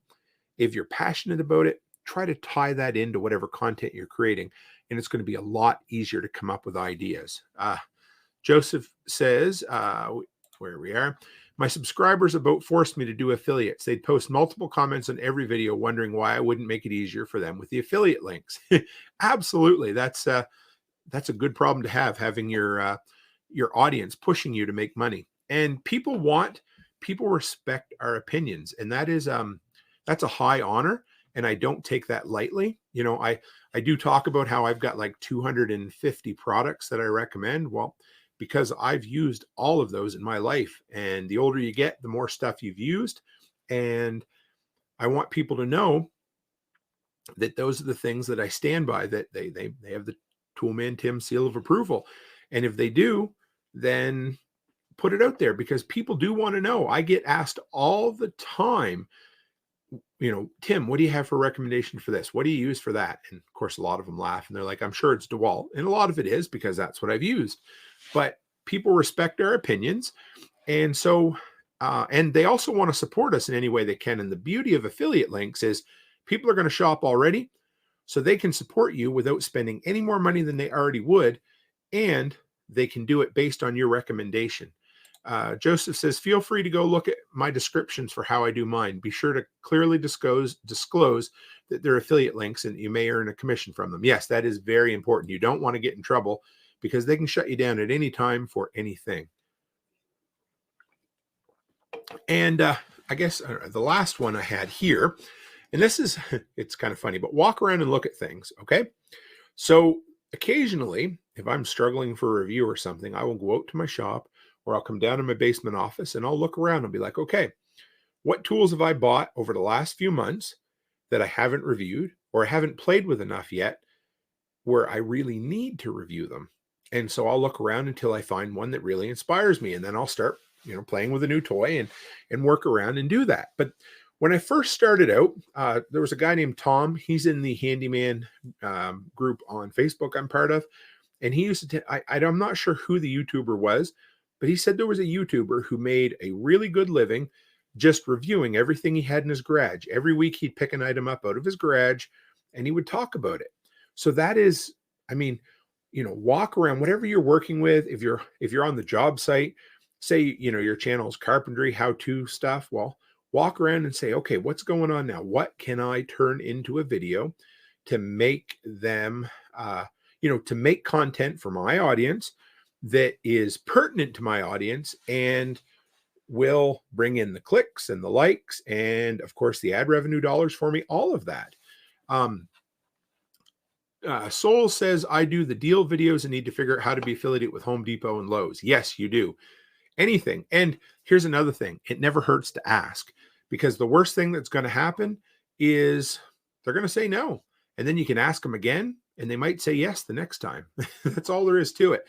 S1: if you're passionate about it, try to tie that into whatever content you're creating, and it's going to be a lot easier to come up with ideas. Joseph says, where we are, my subscribers about forced me to do affiliates. They'd post multiple comments on every video wondering why I wouldn't make it easier for them with the affiliate links. Absolutely. That's a good problem to have, having your audience pushing you to make money. And people want people respect our opinions, and that's a high honor, and I don't take that lightly. I do talk about how I've got like 250 products that I recommend. Well, because I've used all of those in my life, and the older you get, the more stuff you've used, and I want people to know that those are the things that I stand by, that they have the Toolman Tim seal of approval. And if they do, then put it out there, because people do want to know. I get asked all the time, Tim, what do you have for recommendation for this? What do you use for that? And of course, a lot of them laugh and they're like, I'm sure it's DeWalt. And a lot of it is, because that's what I've used. But people respect our opinions. And so, and they also want to support us in any way they can. And the beauty of affiliate links is people are going to shop already, so they can support you without spending any more money than they already would. And they can do it based on your recommendation. Joseph says, feel free to go look at my descriptions for how I do mine. Be sure to clearly disclose that they're affiliate links and you may earn a commission from them. Yes, that is very important. You don't want to get in trouble, because they can shut you down at any time for anything. And I guess the last one I had here, and this is, it's kind of funny, but walk around and look at things. Okay. So occasionally, if I'm struggling for a review or something, I will go out to my shop, or I'll come down to my basement office and I'll look around and be like, okay, what tools have I bought over the last few months that I haven't reviewed or I haven't played with enough yet where I really need to review them? And so I'll look around until I find one that really inspires me. And then I'll start, playing with a new toy and work around and do that. But when I first started out, there was a guy named Tom. He's in the handyman group on Facebook I'm part of. And he used to, I'm not sure who the YouTuber was, but he said there was a YouTuber who made a really good living just reviewing everything he had in his garage. Every week he'd pick an item up out of his garage and he would talk about it. So that is, walk around, whatever you're working with. If you're on the job site, say, your channel is carpentry, how-to stuff. Well, walk around and say, okay, what's going on now? What can I turn into a video to make them, to make content for my audience that is pertinent to my audience and will bring in the clicks and the likes and, of course, the ad revenue dollars for me, all of that. Soul says, I do the deal videos and need to figure out how to be affiliated with Home Depot and Lowe's. Yes, you do. Anything. And here's another thing. It never hurts to ask, because the worst thing that's going to happen is they're going to say no. And then you can ask them again and they might say yes the next time. That's all there is to it.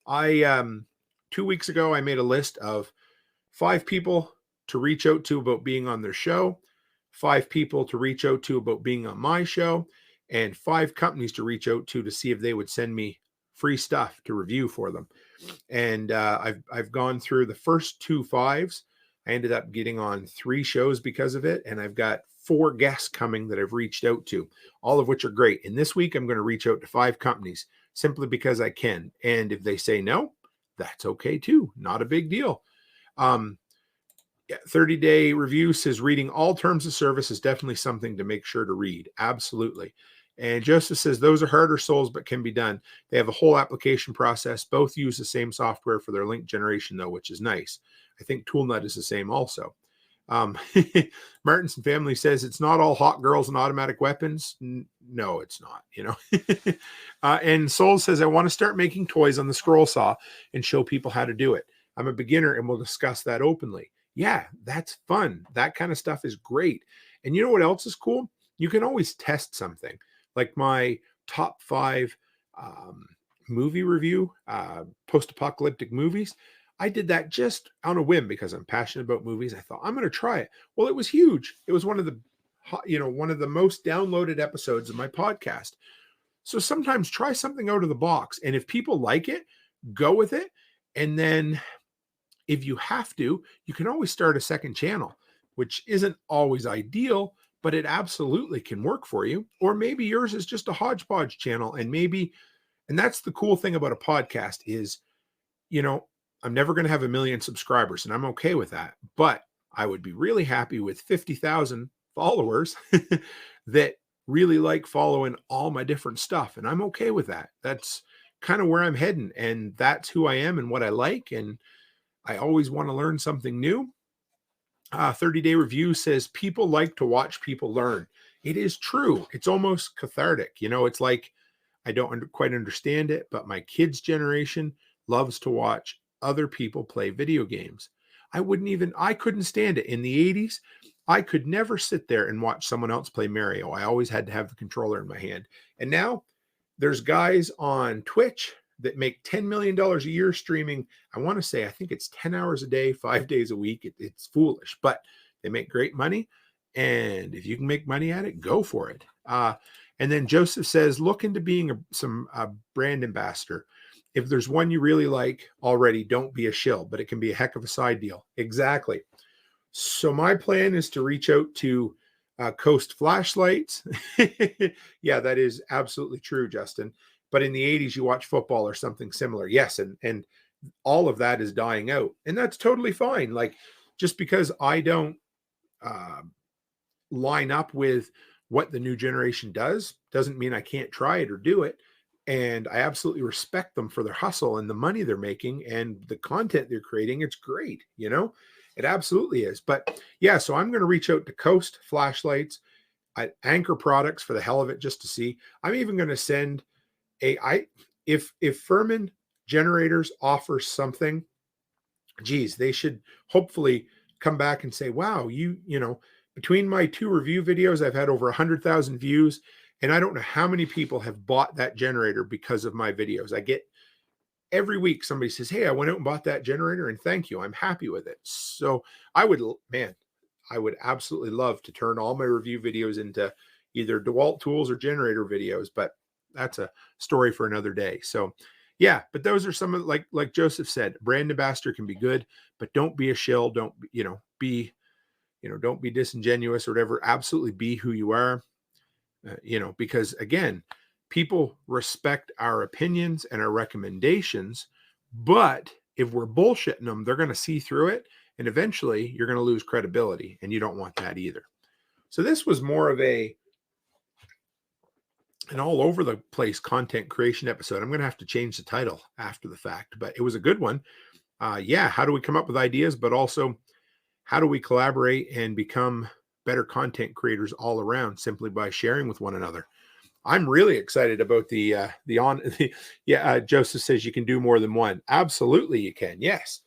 S1: 2 weeks ago, I made a list of 5 people to reach out to about being on their show, 5 people to reach out to about being on my show, and 5 companies to reach out to see if they would send me free stuff to review for them. And I've gone through the first 2 5s. I ended up getting on 3 shows because of it. And I've got 4 guests coming that I've reached out to, all of which are great. And this week I'm going to reach out to 5 companies simply because I can. And if they say no, that's okay too. Not a big deal. 30-day review says reading all terms of service is definitely something to make sure to read. Absolutely. And Joseph says those are harder souls, but can be done. They have a whole application process. Both use the same software for their link generation, though, which is nice. I think ToolNut is the same also. Martinson family says it's not all hot girls and automatic weapons. No, it's not, and Soul says, I want to start making toys on the scroll saw and show people how to do it. I'm a beginner and we'll discuss that openly. Yeah, that's fun. That kind of stuff is great. And you know what else is cool? You can always test something. Like my top 5 movie review, post-apocalyptic movies. I did that just on a whim because I'm passionate about movies. I thought I'm going to try it. Well, it was huge. It was one of the most downloaded episodes of my podcast. So sometimes try something out of the box. And if people like it, go with it. And then if you have to, you can always start a second channel, which isn't always ideal, but it absolutely can work for you. Or maybe yours is just a hodgepodge channel. And that's the cool thing about a podcast is, I'm never going to have 1 million subscribers and I'm okay with that. But I would be really happy with 50,000 followers that really like following all my different stuff. And I'm okay with that. That's kind of where I'm heading. And that's who I am and what I like. And I always want to learn something new. 30-day review says people like to watch people learn. It is true. It's almost cathartic. It's like, I don't quite understand it, but my kids' generation loves to watch other people play video games. I couldn't stand it. In the 80s, I could never sit there and watch someone else play Mario. I always had to have the controller in my hand. And now there's guys on Twitch that make $10 million a year streaming. I think it's 10 hours a day, 5 days a week. It's foolish, but they make great money. And if you can make money at it, go for it. And then Joseph says, look into being some brand ambassador. If there's one you really like already, don't be a shill, but it can be a heck of a side deal. Exactly. So my plan is to reach out to Coast Flashlights. Yeah, that is absolutely true, Justin. But in the 80s, you watch football or something similar. Yes, and all of that is dying out. And that's totally fine. Like, just because I don't line up with what the new generation doesn't mean I can't try it or do it. And I absolutely respect them for their hustle and the money they're making and the content they're creating. It's great, it absolutely is. But yeah, so I'm going to reach out to Coast Flashlights, Anchor Products for the hell of it, just to see. I'm even going to send if Furman Generators offers something, geez, they should hopefully come back and say, wow, between my 2 review videos, I've had over 100,000 views, and I don't know how many people have bought that generator because of my videos. I get every week somebody says, hey, I went out and bought that generator, and thank you, I'm happy with it. So I would absolutely love to turn all my review videos into either DeWalt tools or generator videos, but that's a story for another day. So yeah, but those are some of, like Joseph said, brand ambassador can be good, but don't be a shill. Don't be don't be disingenuous or whatever. Absolutely be who you are, because again, people respect our opinions and our recommendations, but if we're bullshitting them, they're going to see through it. And eventually you're going to lose credibility, and you don't want that either. So this was more of an all over the place content creation episode. I'm going to have to change the title after the fact, but it was a good one. How do we come up with ideas, but also how do we collaborate and become better content creators all around simply by sharing with one another? I'm really excited about Joseph says you can do more than one. Absolutely you can. Yes.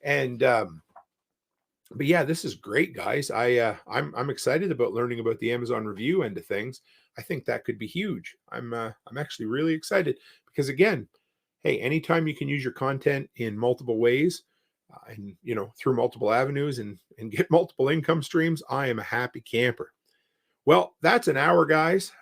S1: And, but yeah, this is great, guys. I'm excited about learning about the Amazon review end of things. I think that could be huge. I'm actually really excited because, again, hey, anytime you can use your content in multiple ways, and through multiple avenues and get multiple income streams, I am a happy camper. Well, that's an hour, guys.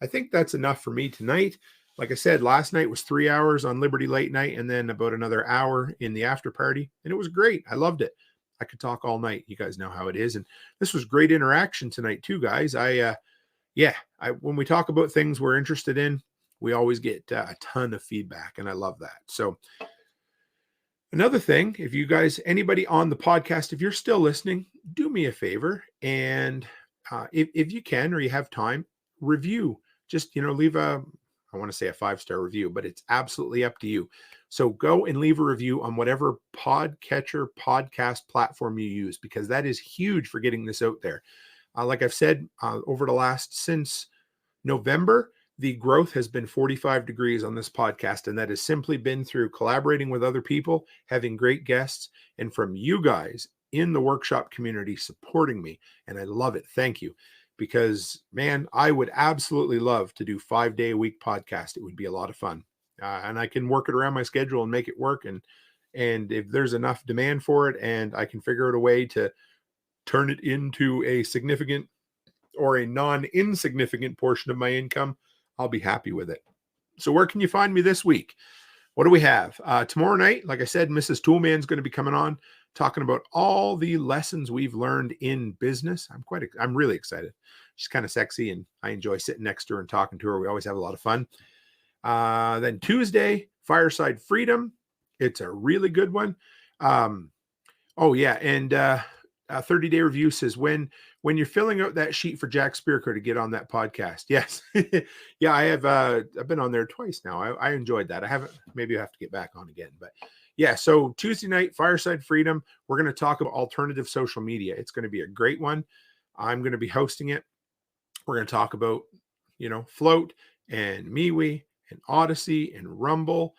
S1: I think that's enough for me tonight. Like I said, last night was 3 hours on Liberty Late Night and then about another hour in the after party, and it was great. I loved it. I could talk all night. You guys know how it is. And this was great interaction tonight too, guys. When we talk about things we're interested in, we always get a ton of feedback, and I love that. So another thing, if you guys, anybody on the podcast, if you're still listening, do me a favor. And if you can, or you have time, review, just, leave I want to say a 5-star review, but it's absolutely up to you. So go and leave a review on whatever podcatcher podcast platform you use, because that is huge for getting this out there. Like I've said, since November, the growth has been 45 degrees on this podcast, and that has simply been through collaborating with other people, having great guests, and from you guys in the workshop community supporting me. And I love it. Thank you. Because, man, I would absolutely love to do 5-day-a-week podcast. It would be a lot of fun. And I can work it around my schedule and make it work. And if there's enough demand for it and I can figure out a way to turn it into a significant or a non-insignificant portion of my income, I'll be happy with it. So where can you find me this week? What do we have? Tomorrow night, like I said, Mrs. Toolman's going to be coming on, talking about all the lessons we've learned in business. I'm really excited. She's kind of sexy, and I enjoy sitting next to her and talking to her. We always have a lot of fun. Then Tuesday, Fireside Freedom. It's a really good one. And 30-day review says when you're filling out that sheet for Jack Spirko to get on that podcast. Yes. Yeah, I have I've been on there twice now. I enjoyed that. Maybe I have to get back on again, but Yeah, so Tuesday night, Fireside Freedom, we're going to talk about alternative social media. It's going to be a great one. I'm going to be hosting it. We're going to talk about, Float and MeWe and Odyssey and Rumble.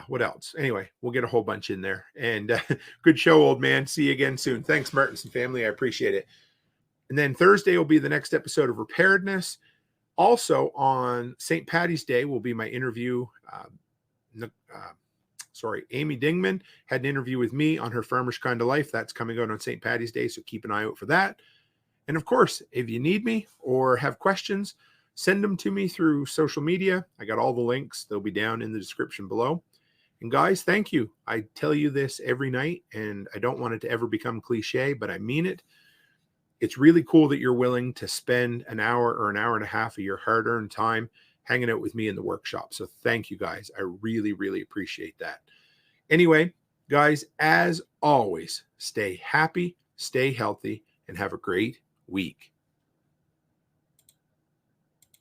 S1: What else? Anyway, we'll get a whole bunch in there. And good show, old man. See you again soon. Thanks, Martinson family. I appreciate it. And then Thursday will be the next episode of Preparedness. Also on St. Patty's Day will be my interview. Amy Dingman had an interview with me on her Farmer's Kind of Life. That's coming out on St. Patty's Day, so keep an eye out for that. And of course, if you need me or have questions, send them to me through social media. I got all the links. They'll be down in the description below. And guys, thank you. I tell you this every night, and I don't want it to ever become cliche, but I mean it. It's really cool that you're willing to spend an hour or an hour and a half of your hard-earned time hanging out with me in the workshop. So thank you, guys. I really, really appreciate that. Anyway, guys, as always, stay happy, stay healthy, and have a great week.